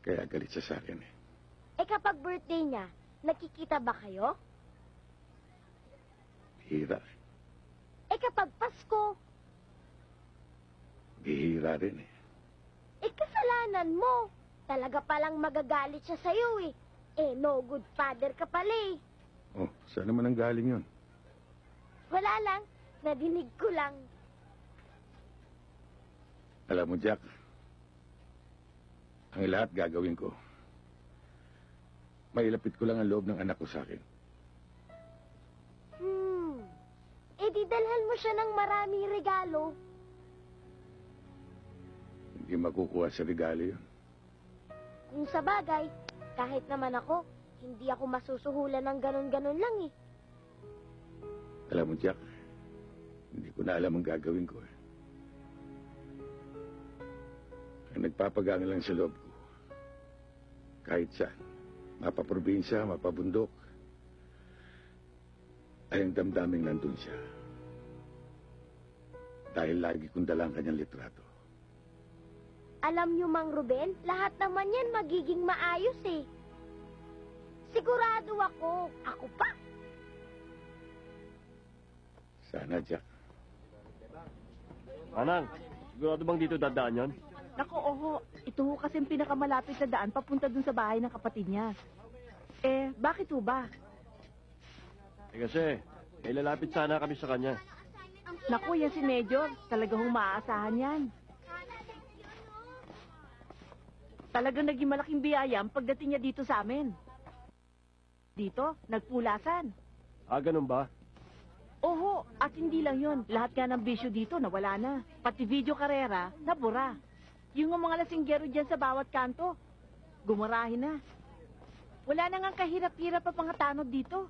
galit siya sa akin eh. Eh kapag birthday niya, nakikita ba kayo? Bihira. Eh kapag Pasko, Bihira rin eh. eh kasalanan mo. Talaga palang magagalit siya sa'yo eh. Eh no good father ka pala eh. Oh, saan naman ang galing yun? Wala lang, nadinig ko lang. Alam mo, Jack, ang lahat gagawin ko. Mailapit ko lang ang loob ng anak ko sa akin. Eh di dalhan mo siya ng maraming regalo. Hindi makukuha sa regalo yun. Kung sa bagay, kahit naman ako, Hindi ako masusuhulan ng ganon-ganon lang eh. Alam mo, Jack, hindi ko na alam ang gagawin ko. Ang nagpapagaan lang sa loob ko. Kahit saan, mapaprobinsya, mapabundok, ay ang damdaming nandun siya. Dahil lagi kong dalang kanyang litrato. Alam niyo, Mang Ruben, lahat naman yan magiging maayos eh. Sigurado ako. Ako pa. Sana, Jack. Manang, sigurado bang dito dadaan yan? Naku, oho. Ito ho kasi yung pinakamalapit na daan papunta dun sa bahay ng kapatid niya. Eh, bakit ho ba? Eh kasi, may lalapit sana kami sa kanya. Naku, yan si Major. Talagang maaasahan yan. Talagang naging malaking biyaya ang pagdating niya dito sa amin. Dito, nagpulasan. Ah, ganun ba? Oho, at hindi lang yon. Lahat nga ng bisyo dito nawala na. Pati video karera, nabura. Yung mga lasinggero dyan sa bawat kanto, gumarahin na. Wala na nga kahirap-hirap pa mga tanod dito.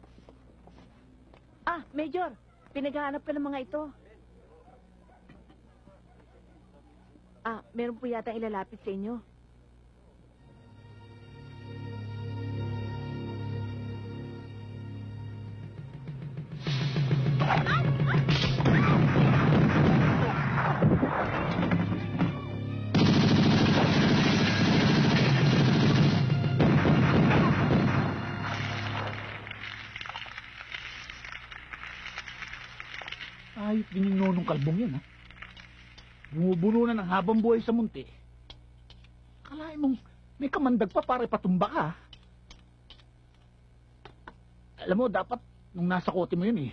Ah, Major, pinaghahanap ka ng mga ito. Ah, meron po yata ilalapit sa inyo. Ayot din yung nonong kalbong yan, ha? Bumubuno na ng habang buhay sa munti. Kalahin mong may kamandag pa para ipatumba ka, ha? Alam mo, dapat nung nasa kote mo yun,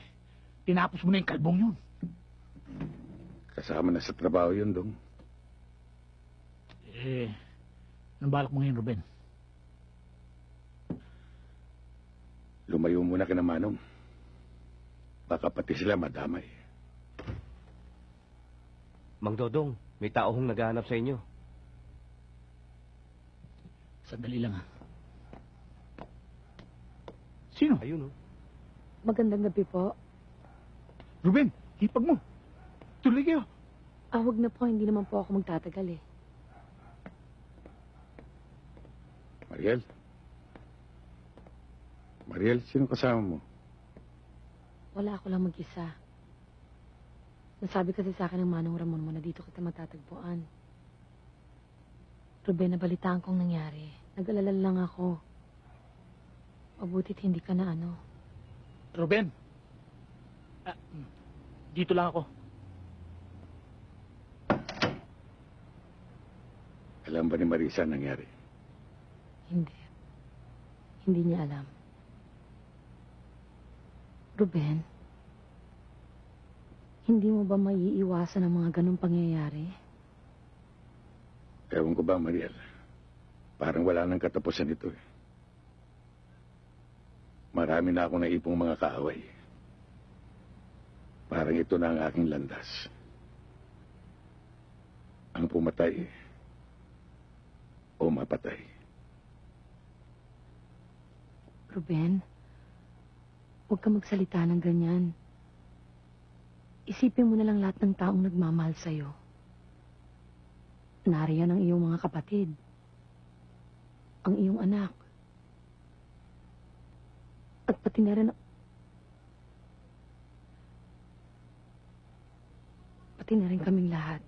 tinapos mo na yung kalbong yun. Kasama na sa trabaho yun, Dong. Anong balak mo ngayon, Ruben? Lumayo muna ka na, Manong. Baka pati sila madamay. Mang Dodong, may tao hong naghahanap sa inyo. Sandali lang, ha? Sino? Ayun, oh. Magandang gabi po. Ruben, hipag mo. Tuloy kayo. Wag na po, hindi naman po ako magtatagal eh. Mariel? Mariel, sino kasama mo? Wala, ako lang mag-isa. Nasabi kasi sa akin ng Manong Ramon mo na dito kita matatagpuan. Ruben, nabalitaan kong nangyari. Nag-alala lang ako. Mabutit hindi ka na ano. Ruben. Dito lang ako. Alam ba ni Marisa ang nangyari? Hindi. Hindi niya alam. Ruben, hindi mo ba maiiwasan ang mga ganong pangyayari? Ewan ko ba, Mariel? Parang wala nang katapusan ito, eh. Marami na akong naipong mga kaaway. Parang ito na ang aking landas. Ang pumatay o mapatay. Ruben, huwag ka magsalita ng ganyan. Isipin mo na lang lahat ng taong nagmamahal sa'yo. Nariyan ang iyong mga kapatid. Ang iyong anak. At pati na rin... Pati na rin kaming lahat.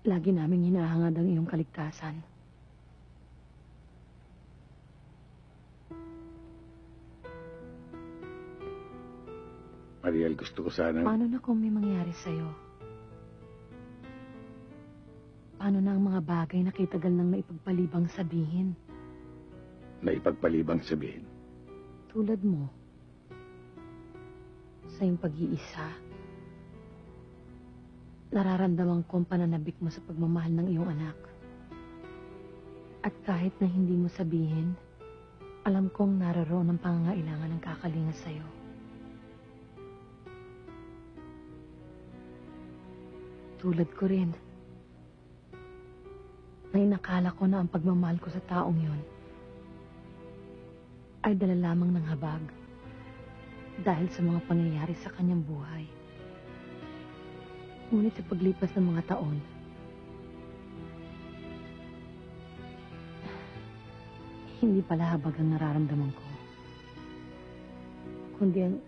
Lagi naming hinahangad ang iyong kaligtasan. Mariel, gusto ko sana... Paano na kung may mangyari sa'yo? Paano na ang mga bagay na kitagal nang naipagpalibang sabihin? Naipagpalibang sabihin? Tulad mo. Sa iyong pag-iisa. Nararamdaman ko ang pananabik mo sa pagmamahal ng iyong anak. At kahit na hindi mo sabihin, alam kong naroon ang pangangailangan ng kakalinga sa'yo. Tulad ko rin. Na inakala ko na ang pagmamahal ko sa taong yon ay dala lamang ng habag dahil sa mga pangyayari sa kanyang buhay. Ngunit sa paglipas ng mga taon, hindi pala habag ang nararamdaman ko, kundi ang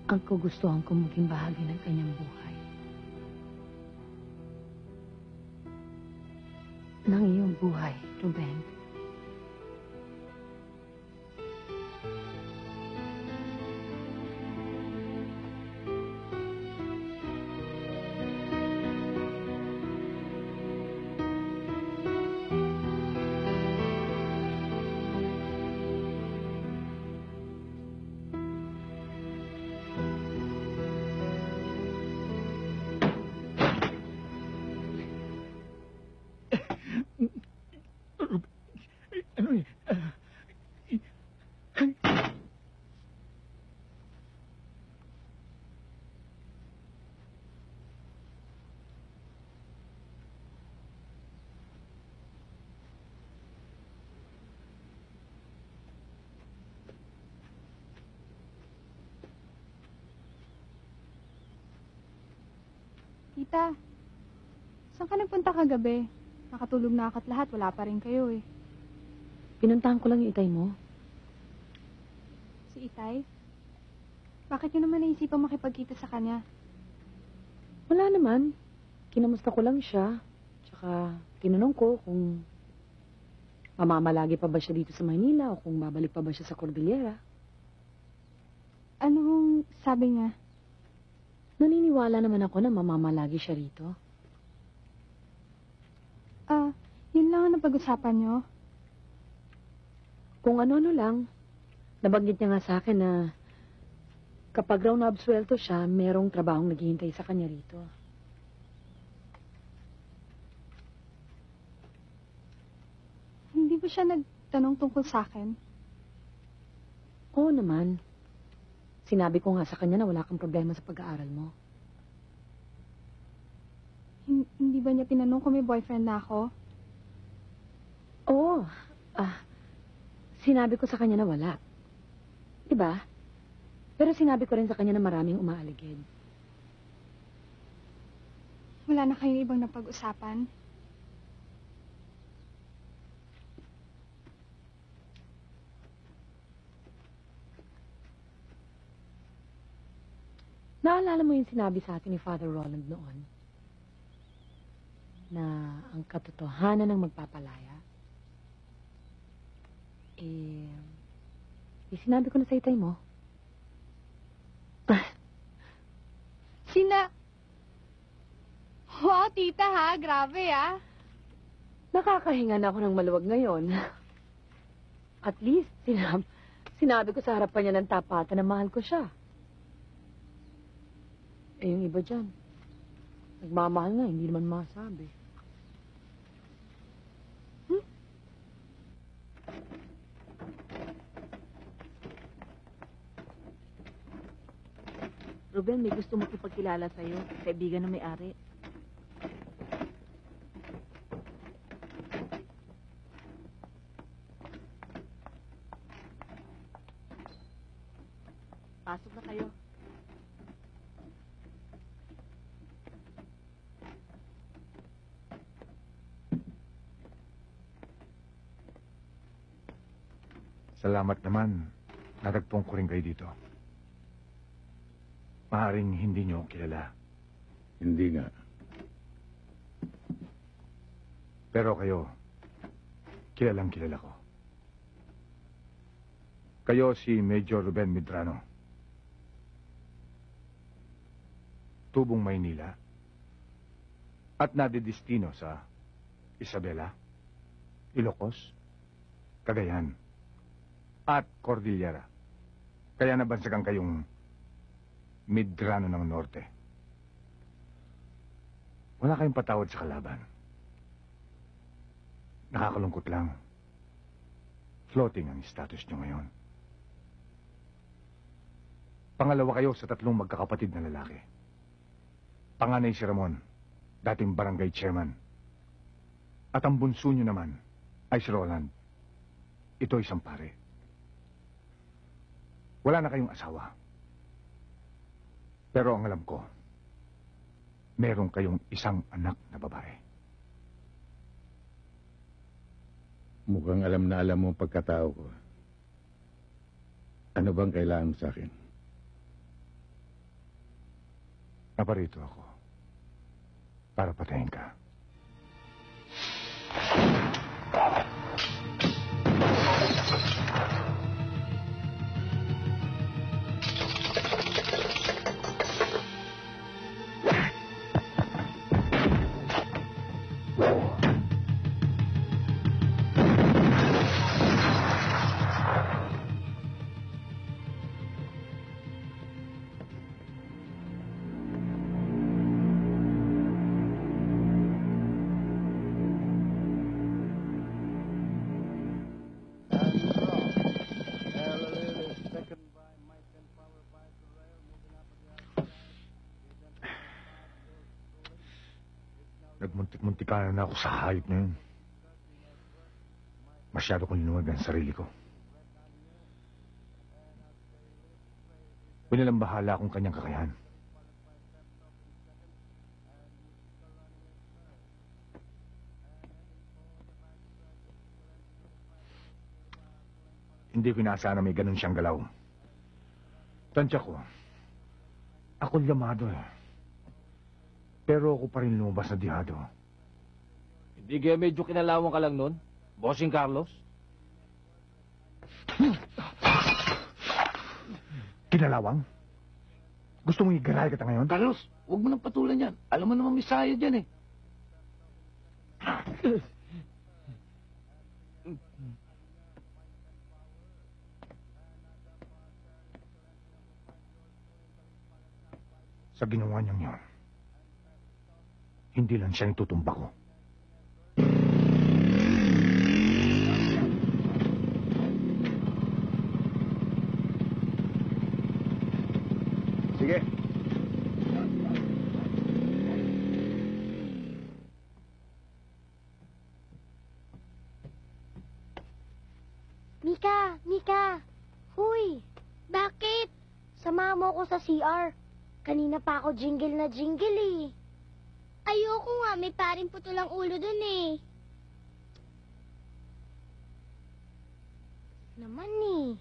kagustuhan kong maging bahagi ng kanyang buhay. Ng iyong buhay, Ruben. Ano eh? Tita, saan ka nagpunta kagabi? Nakatulog na ako at lahat, wala pa rin kayo eh. Pinuntahan ko lang yung itay mo. Si Itay? Bakit nyo naman naisipang makipagkita sa kanya? Wala naman. Kinamusta ko lang siya. Tsaka tinanong ko kung mamamalagi pa ba siya dito sa Maynila o kung babalik pa ba siya sa Cordillera. Anong sabi niya? Naniniwala naman ako na mamamalagi siya rito. Yun lang ang napag-usapan nyo. Kung ano-ano lang, nabanggit niya nga sa akin na kapag raw naabsuelto siya, merong trabahong naghihintay sa kanya rito. Hindi ba siya nagtanong tungkol sa akin? Oo naman. Sinabi ko nga sa kanya na wala kang problema sa pag-aaral mo. Hindi ba niya tinanong kung may boyfriend na ako? Oo. Sinabi ko sa kanya na wala. Diba? Pero sinabi ko rin sa kanya na maraming umaaligid. Wala na kayong ibang napag-usapan? Naalala mo yung sinabi sa atin ni Father Roland noon? Na ang katotohanan ng magpapalaya? Sinabi ko na sa itay mo. Wow, tita ha, grabe ha. Nakakahinga na ako ng maluwag ngayon. At least, sinabi ko sa harapan niya ng tapatan na mahal ko siya. Yung iba dyan, nagmamahal nga, hindi naman masabi. Ruben, may gusto makipagkilala sa'yo. Kaibigan ng may-ari. Pasok na kayo. Salamat naman. Natagpuan ko rin kayo dito. Maaring hindi niyo ako kilala. Hindi nga. Pero kayo, kilalang kilala ko. Kayo si Major Ruben Medrano. Tubong Maynila. At nadidestino sa Isabela, Ilocos, Cagayan, at Cordillera. Kaya nabansagan kayong Medrano ng Norte. Wala kayong patawad sa kalaban. Nakakalungkot lang. Floating ang status nyo ngayon. Pangalawa kayo sa 3 magkakapatid na lalaki. Panganay si Ramon, dating barangay chairman. At ang bunso nyo naman ay si Roland. Ito isang pare. Wala na kayong asawa. Pero ang alam ko, meron kayong isang anak na babae. Mukhang alam na alam mo ang pagkatao ko. Ano bang kailangan mo sa akin? Naparito ako para patayin ka. Nagmuntik-muntikanan na ako sa hayop na yun. Masyado kong linuwag ang sarili ko. Pinalambahala akong kanyang kakayahan. Hindi ko inaasahan na may ganun siyang galaw. Tansya ko, ako llamado eh. Pero ako pa rin lumabas na dihado. Hindi kaya medyo kinalawang ka lang nun, Bossing Carlos? Kinalawang? Gusto mong igaray kita ngayon? Carlos, huwag mo nang patulan yan. Alam mo naman may saya dyan eh. Sa ginawa niyang yun, hindi lang siya itutumba ko. Sige. Mika! Huy! Bakit? Sama mo ako sa CR. Kanina pa ako jingle na jingle eh. Ayoko nga, may paring putol ang ulo dun eh. Naman eh.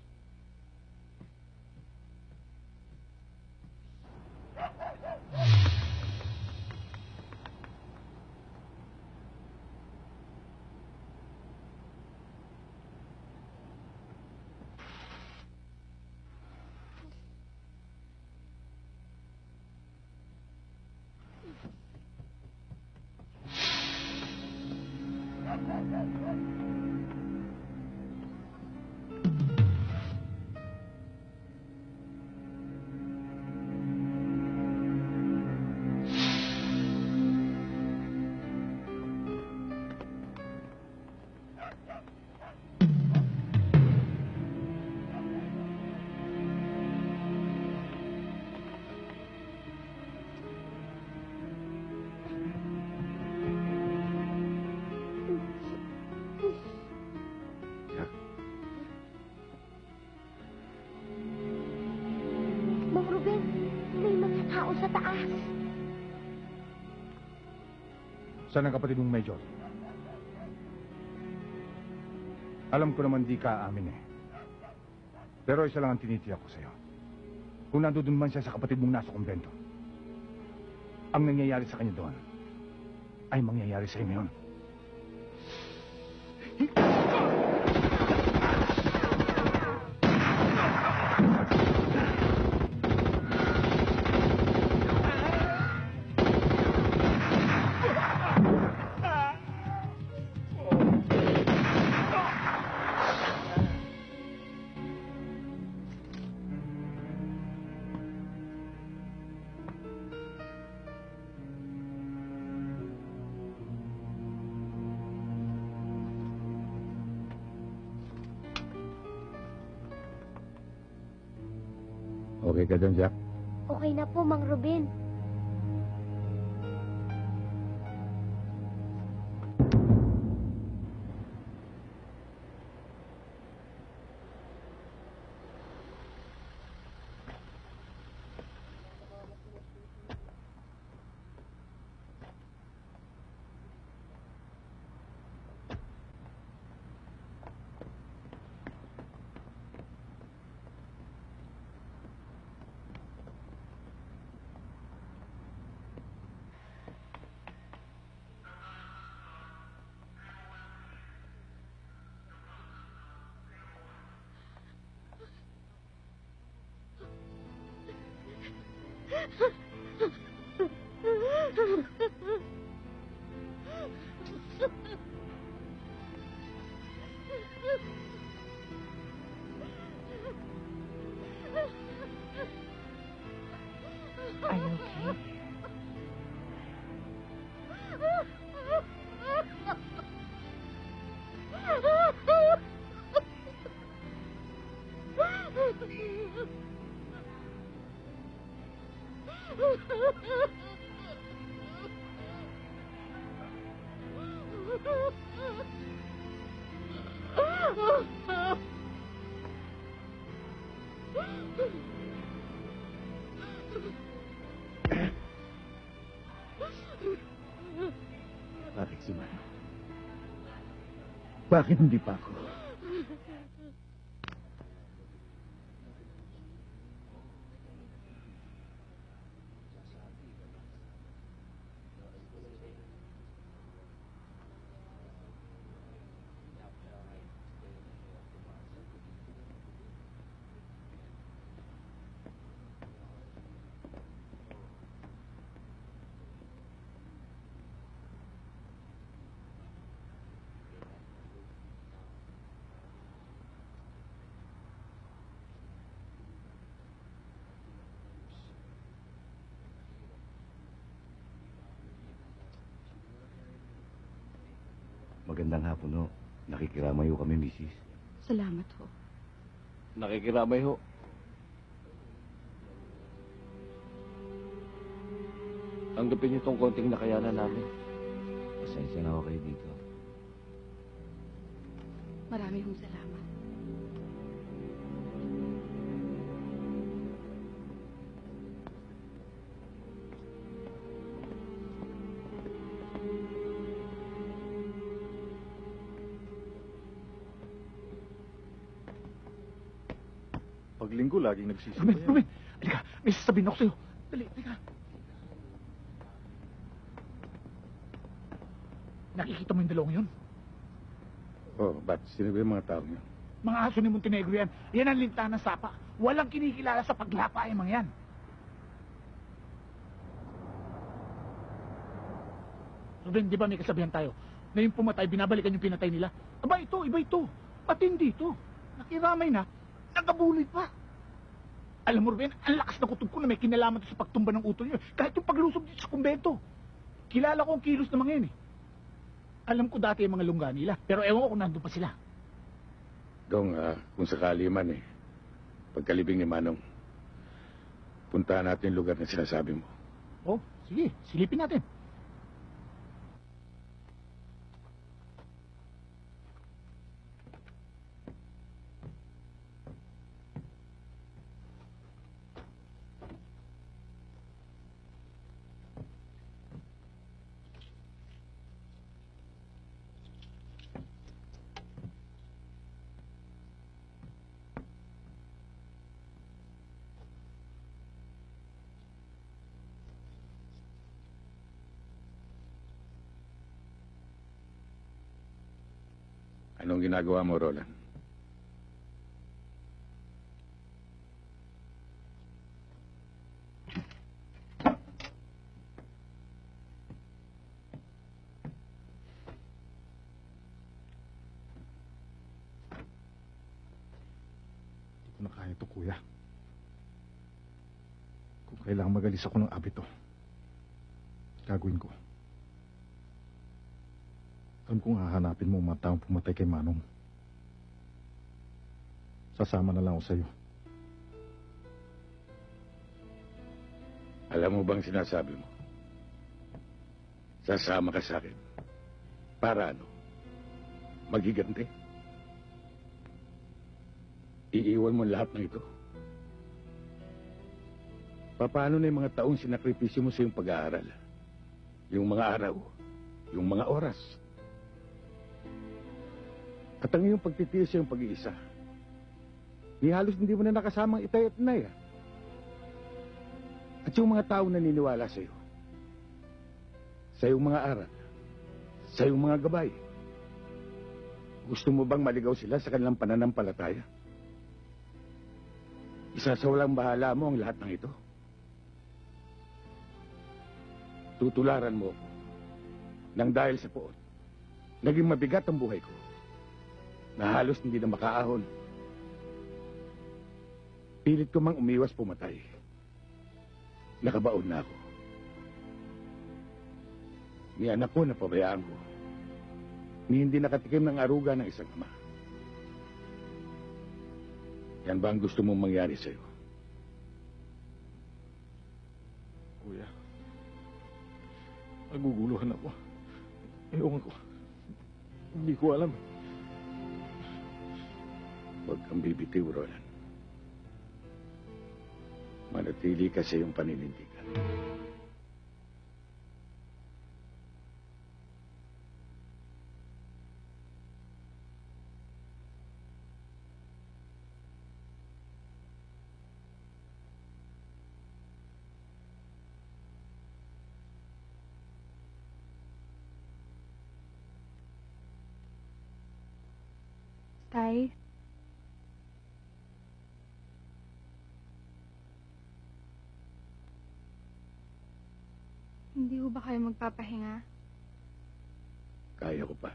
Mang Ruben, may mga tao sa taas. Saan ang kapatid mong Major? Alam ko naman di ka aamin eh. Pero isa lang ang tinitiyak ko sa'yo. Kung nandoon man siya sa kapatid mong nasa kumbento, ang nangyayari sa kanya doon ay mangyayari sa iyo ngayon. Okay ka dyan, Jack? Okay na po, Mang Ruben. Are you okay? Bakit si Manong? Bakit hindi pa ako? Magandang hapon, ho. Nakikiramay ho kami, misis. Salamat ho. Nakikiramay ho. Tanggapin niyo tong konting nakayanan namin. Pasensya na ako kayo dito. Marami hong salamat. Pag linggo, laging nagsisita Ruben, yan. Ruben! Halika, may sasabihin ako sa'yo. Dali, halika. Nakikita mo yung dalawang yun? Oh, ba't? Sino ba yung mga tao niyo? Mga aso ni Montenegro yan. Yan ang linta ng sapa. Walang kinikilala sa paglapa yung mga yan. Ruben, di ba may kasabihan tayo? Na yung pumatay, binabalikan yung pinatay nila? Aba, iba ito. Patindi ito. Nakiramay na. Nagabulid pa. Alam mo, Ruben, ang lakas na kutob ko na may kinalaman sa pagtumba ng utol niyo. Kahit yung paglusob dito sa kumbento. Kilala ko ang kilos ng mga yan eh. Alam ko dati yung mga lungga nila, pero ewan ko kung nandun pa sila. Dong, kung sakali man pagkalibing ni Manong, puntahan natin yung lugar na sinasabi mo. Oh, sige, silipin natin. Anong ginagawa mo, Roland? Hindi ko na kaya ito, kuya. Kung kailangan magalis ako ng abito, gagawin ko. Alam kong hahanapin mo ang mga taong pumatay kay Manong. Sasama na lang ako sa'yo. Alam mo bang sinasabi mo? Sasama ka sa akin. Para ano? Magiganti? Iiwan mo lahat ng ito? Paano na yung mga taong sinakripisyo mo sa iyong pag-aaral? Yung mga araw? Yung mga oras? At ang iyong pagtitiis yung pag-iisa. Di halos hindi mo na nakasamang itay at inay. At yung mga taong naniniwala sa iyo. Sa iyong mga aral. Sa iyong mga gabay. Gusto mo bang maligaw sila sa kanilang pananampalataya? Isa sa walang bahala mo ang lahat ng ito. Tutularan mo ako. Nang dahil sa poot, naging mabigat ang buhay ko. Na halos hindi na makaahon. Pilit ko mang umiwas pumatay. Nakabaon na ako. Ni anak ko na pabayaan ko. Ni hindi nakatikim ng aruga ng isang ama. Yan ba ang gusto mong mangyari sa'yo? Kuya, naguguluhan ako. Ewan ko. Hindi ko alam. Huwag kang bibitiw, Roland. Manatili ka sa iyong paninindigan. Tay? Hindi ho ba kayo magpapahinga? Kaya ko pa.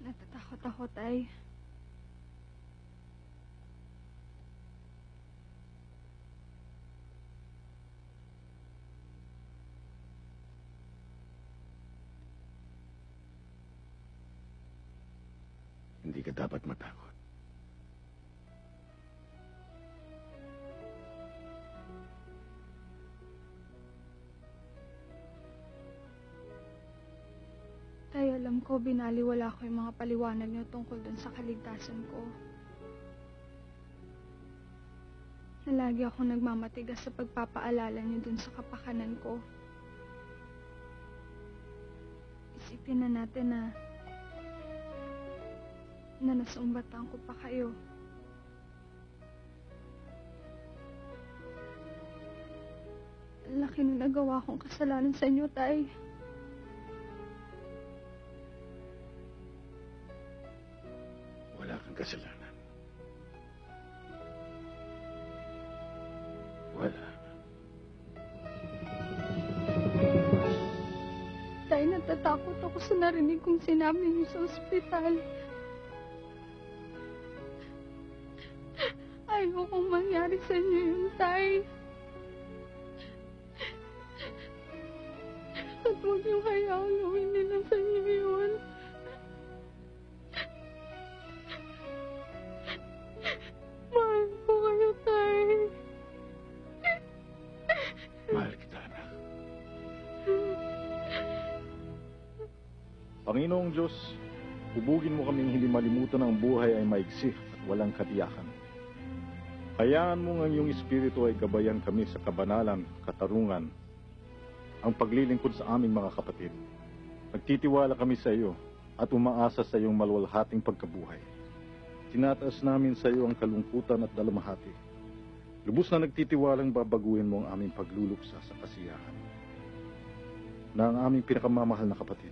Natatakot ako, Tay. Hindi ka dapat matakot. Tay, alam ko, binaliwala ko yung mga paliwanag niyo tungkol dun sa kaligtasan ko. Na lagi ako nagmamatigas sa pagpapaalala niyo dun sa kapakanan ko. Isipin na natin na nasumbatan ko pa kayo. Ang laki na nagawa kong kasalanan sa inyo, Tay. Wala kang kasalanan. Wala. Tay, natatakot ako sa narinig kong sinabi niyo sa ospital. Ayokong mangyari sa inyo yun, Tay. At huwag niyong hayaang gawin nila sa inyo yun. Mahal ko kayo, Tay. Mahal kita, anak. Panginoong Diyos, hubugin mo kaming hindi malimutan ang buhay ay maigsi at walang katiyakan. Hayaan mo ang iyong espiritu ay gabayan kami sa kabanalan, katarungan, ang paglilingkod sa aming mga kapatid. Nagtitiwala kami sa iyo at umaasa sa iyong malwalhating pagkabuhay. Tinataas namin sa iyo ang kalungkutan at dalamhati. Lubos na nagtitiwalang babaguhin mo ang aming pagluluksa sa kasiyahan. Na ang aming pinakamamahal na kapatid,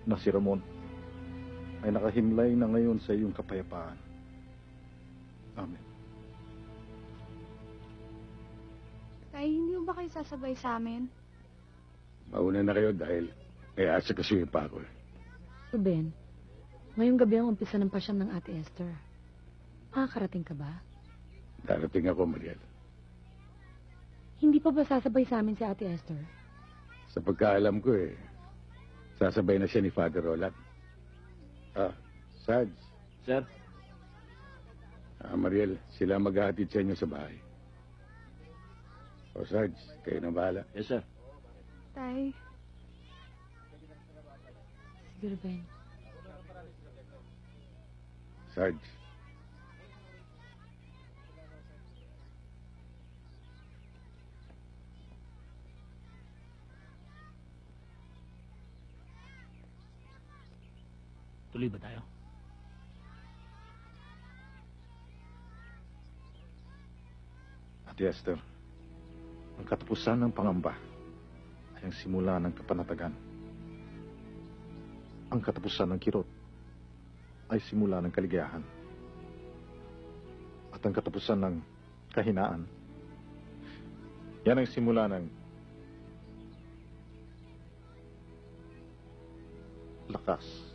na si Ramon, ay nakahimlay na ngayon sa iyong kapayapaan. Amen. Tay, hindi ba kayo sasabay sa amin? Mauna na kayo dahil may asakasuhin pa ako. Ruben, ngayong gabi ang umpisa ng pasyam ng Ate Esther. Makakarating ka ba? Darating ako, Mariel. Hindi pa ba sasabay sa amin si Ate Esther? Sa pagkaalam ko sasabay na siya ni Father Roland. Sarge. Sir? Mariel, sila maghahatid sa inyo sa bahay. O Sarge, kayo na bahala. Yes, sir. Tay. Sige, Ruben. Sarge. Tuloy ba tayo? Ate Esther, ang katapusan ng pangamba ay ang simula ng kapanatagan. Ang katapusan ng kirot ay simula ng kaligayahan. At ang katapusan ng kahinaan, yan ang simula ng lakas.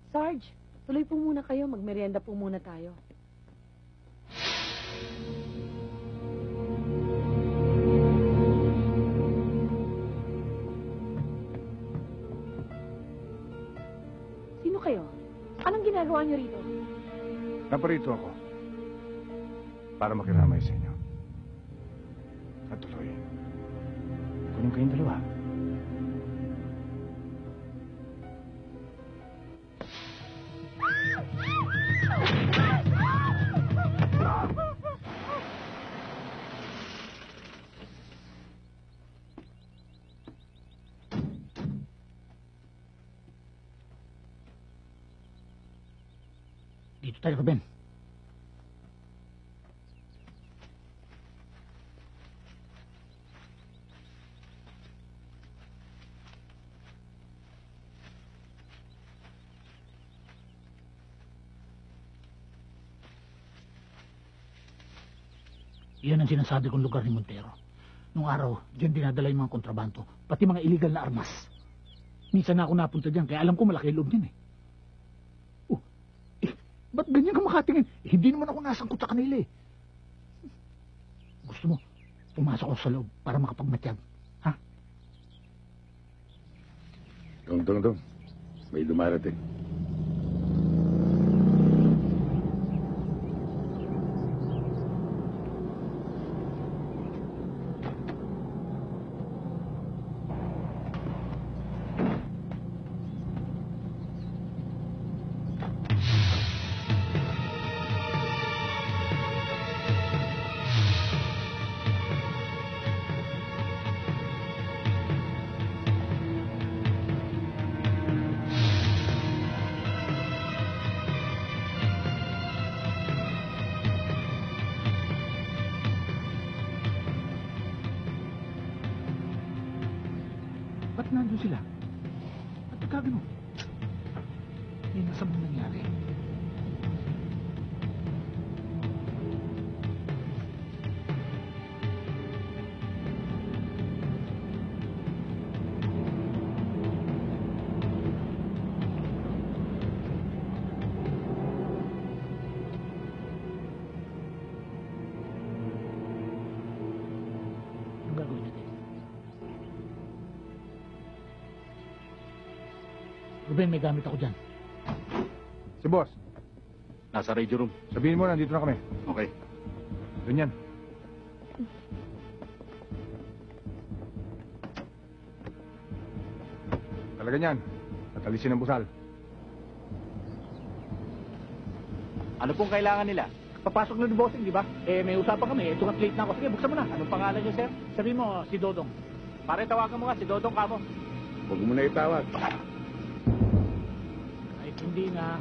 Sarge, tuloy po muna kayo. Magmerienda po muna tayo. Sino kayo? Anong ginagawa niyo rito? Naparito ako para makiramay sa inyo. At tuloy, kunin kayong dalawa. Dito tayo, Ruben. Iyan ang sinasabi kong lugar ni Montero. Nung araw, diyan dinadala yung mga kontrabando, pati mga illegal na armas. Minsan na ako napunta diyan, kaya alam ko malaki loob niyan eh. Ba't ganyan ka makatingin? Hindi naman ako nasangkot sa kanila eh. Gusto mo, pumasok ako sa loob para makapagmatyag. Ha? Dong. May dumarating. Ba't nandun sila? Ba't nagkagano? May masamang nangyari. Anong gagawin natin? Ruben, may gamit ako dyan. Si boss, Nasa radio room. sabihin mo nandito na kami. Okay. Doon yan. Talaga niyan. At alisin ang busal. Ano pong kailangan nila? Papasok na ni bossing, di ba? Eh, may usapan kami. Ito late na ako. Sige, buksan mo na. Anong pangalan niyo, sir? Sabihin mo, si Dodong. Pare, tawagan mo nga si Dodong kamo. Huwag mo na itawag. Ay, hindi nga.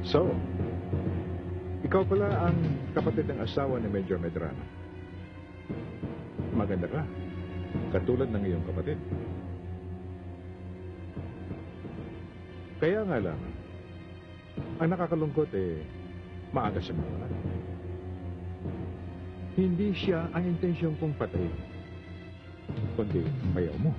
So, ikaw pala ang kapatid ng asawa ni Major Medrano. Maganda ka. Katulad ng iyong kapatid. Kaya nga lang, ang nakakalungkot maaga siya mawala. Hindi siya ang intensyon kong patayin, kundi mayaw mo.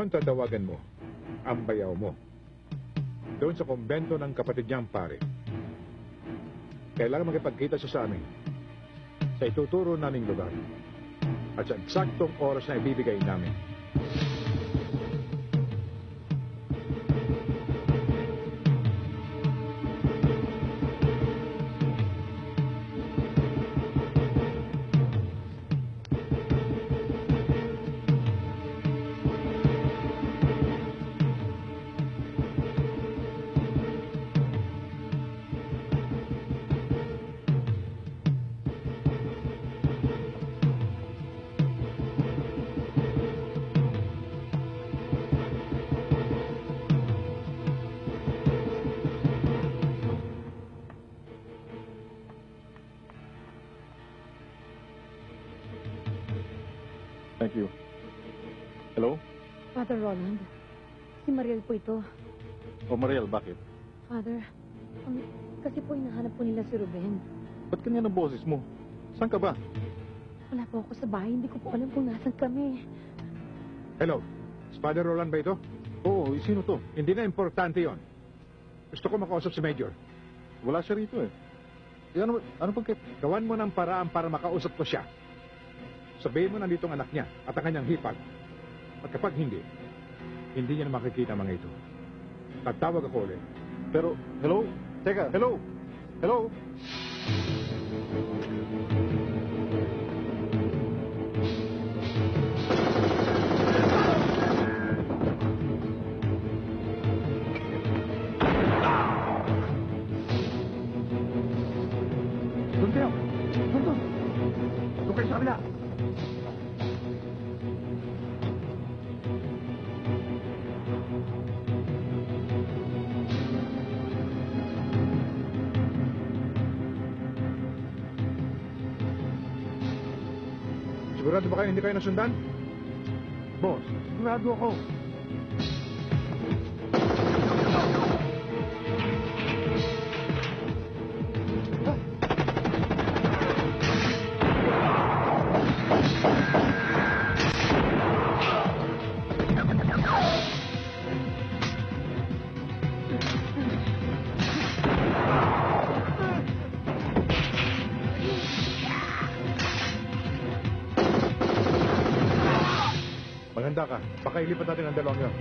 Ngayon tatawagan mo ang bayaw mo doon sa kumbento ng kapatid niyang pare. Kailangan makipagkita siya sa amin sa ituturo naming lugar at sa eksaktong oras na ibibigay namin. Thank you. Hello? Father Roland, si Mariel po ito. O Mariel, bakit? Father, kasi po hinahanap po nila si Ruben. Ba't ganyan ang boses mo? Saan ka ba? Wala po ako sa bahay, hindi ko po alam kung nasan kami. Hello, Father Roland ba ito? Oo, sino to? Hindi na importante yon. Gusto ko makausap si Major. Wala siya rito eh. Ano pagkat? Gawan mo ng paraan para makausap ko siya. Sabihin mo nandito ang anak niya at ang kanyang hipag. At kapag hindi niya na makikita mga ito. Tatawag ako ulit. Pero, hello? Teka, hello? Hello? Doon kayo! Doon! Doon kayo sa kabila! Sigurado ba kayo hindi kayo nasundan? Boss, sigurado ako. Maganda ka. Baka ilipat natin ang dalawang yun.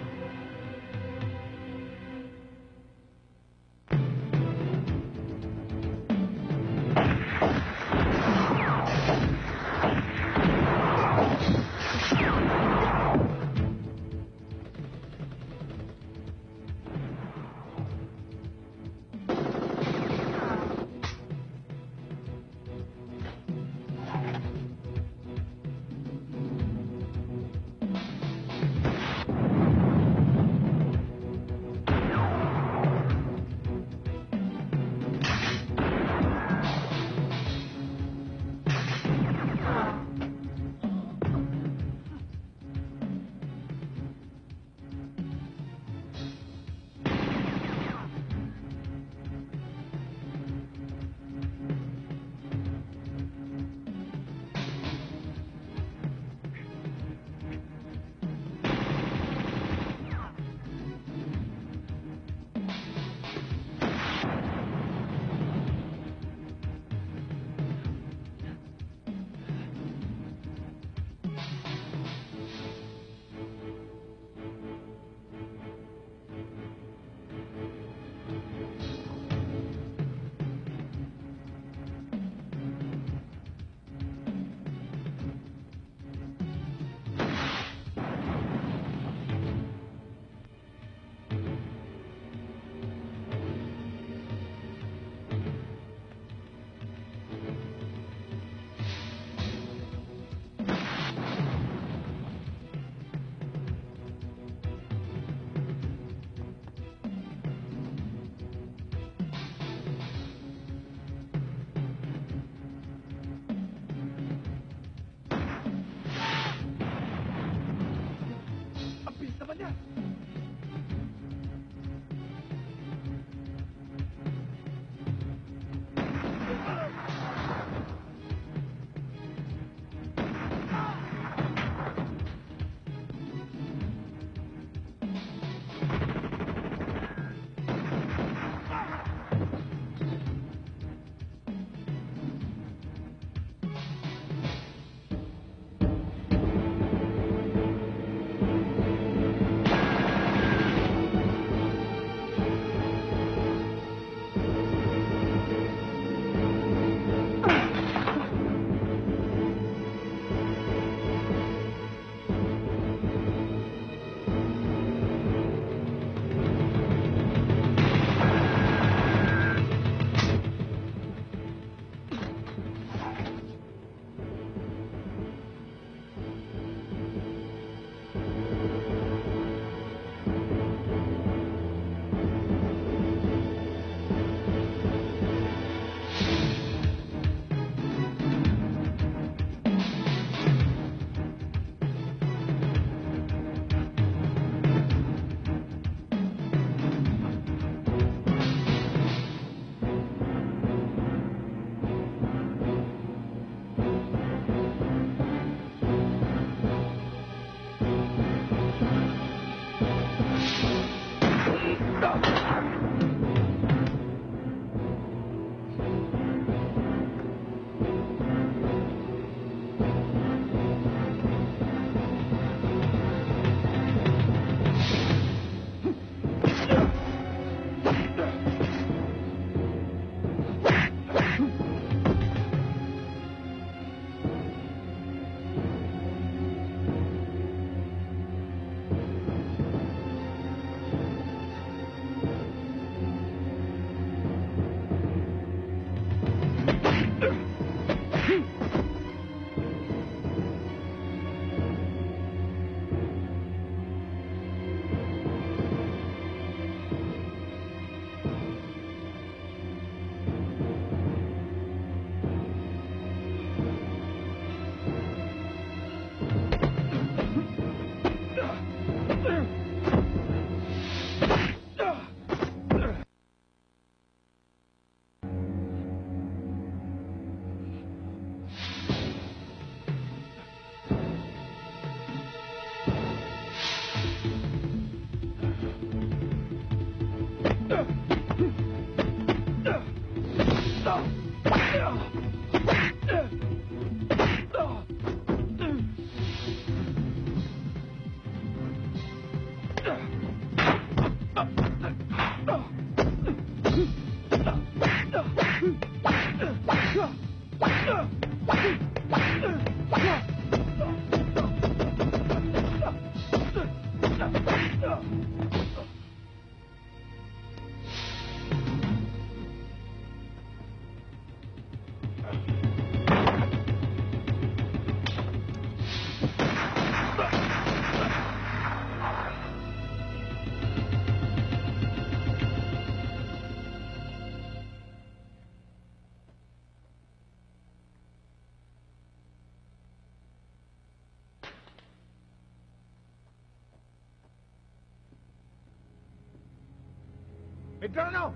Medrano!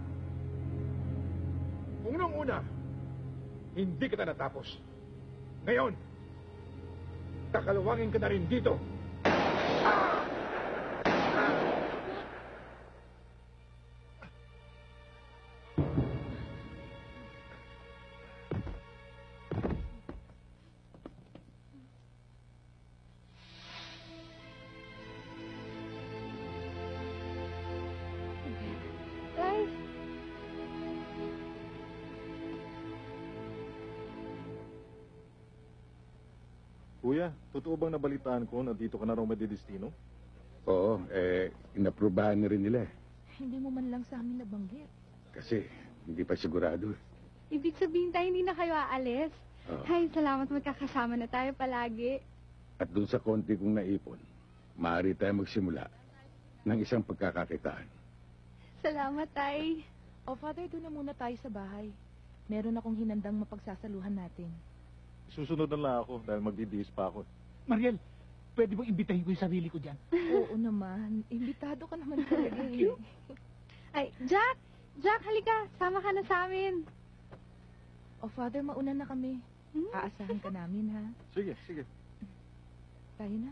Kung nung una, hindi kita natapos. Ngayon, kakalawangin ka na rin dito. Tay, Kuya, totoo bang nabalitaan ko na dito ka na raw madidestino? Oo, inaprubahan na rin nila eh. Hindi mo man lang sa amin nabanggit. Kasi hindi pa sigurado eh. ibig sabihin tayo hindi na kayo aalis. Oo. Ay, salamat magkakasama na tayo palagi. At dun sa konti kong naipon, maaari tayo magsimula ng isang pagkakakitaan. Salamat, Tay. O, Father, doon na muna tayo sa bahay. Meron akong hinandang mapagsasaluhan natin. Susunod na lang ako dahil magbibihis pa ako. Mariel, pwede bang imbitahin ko yung sarili ko dyan? Oo naman. Imbitado ka naman talaga eh. Ay, Jack! Jack, halika. Sama ka na sa amin. O, Father, mauna na kami. Aasahan ka namin, ha? Sige, sige. Tayo na.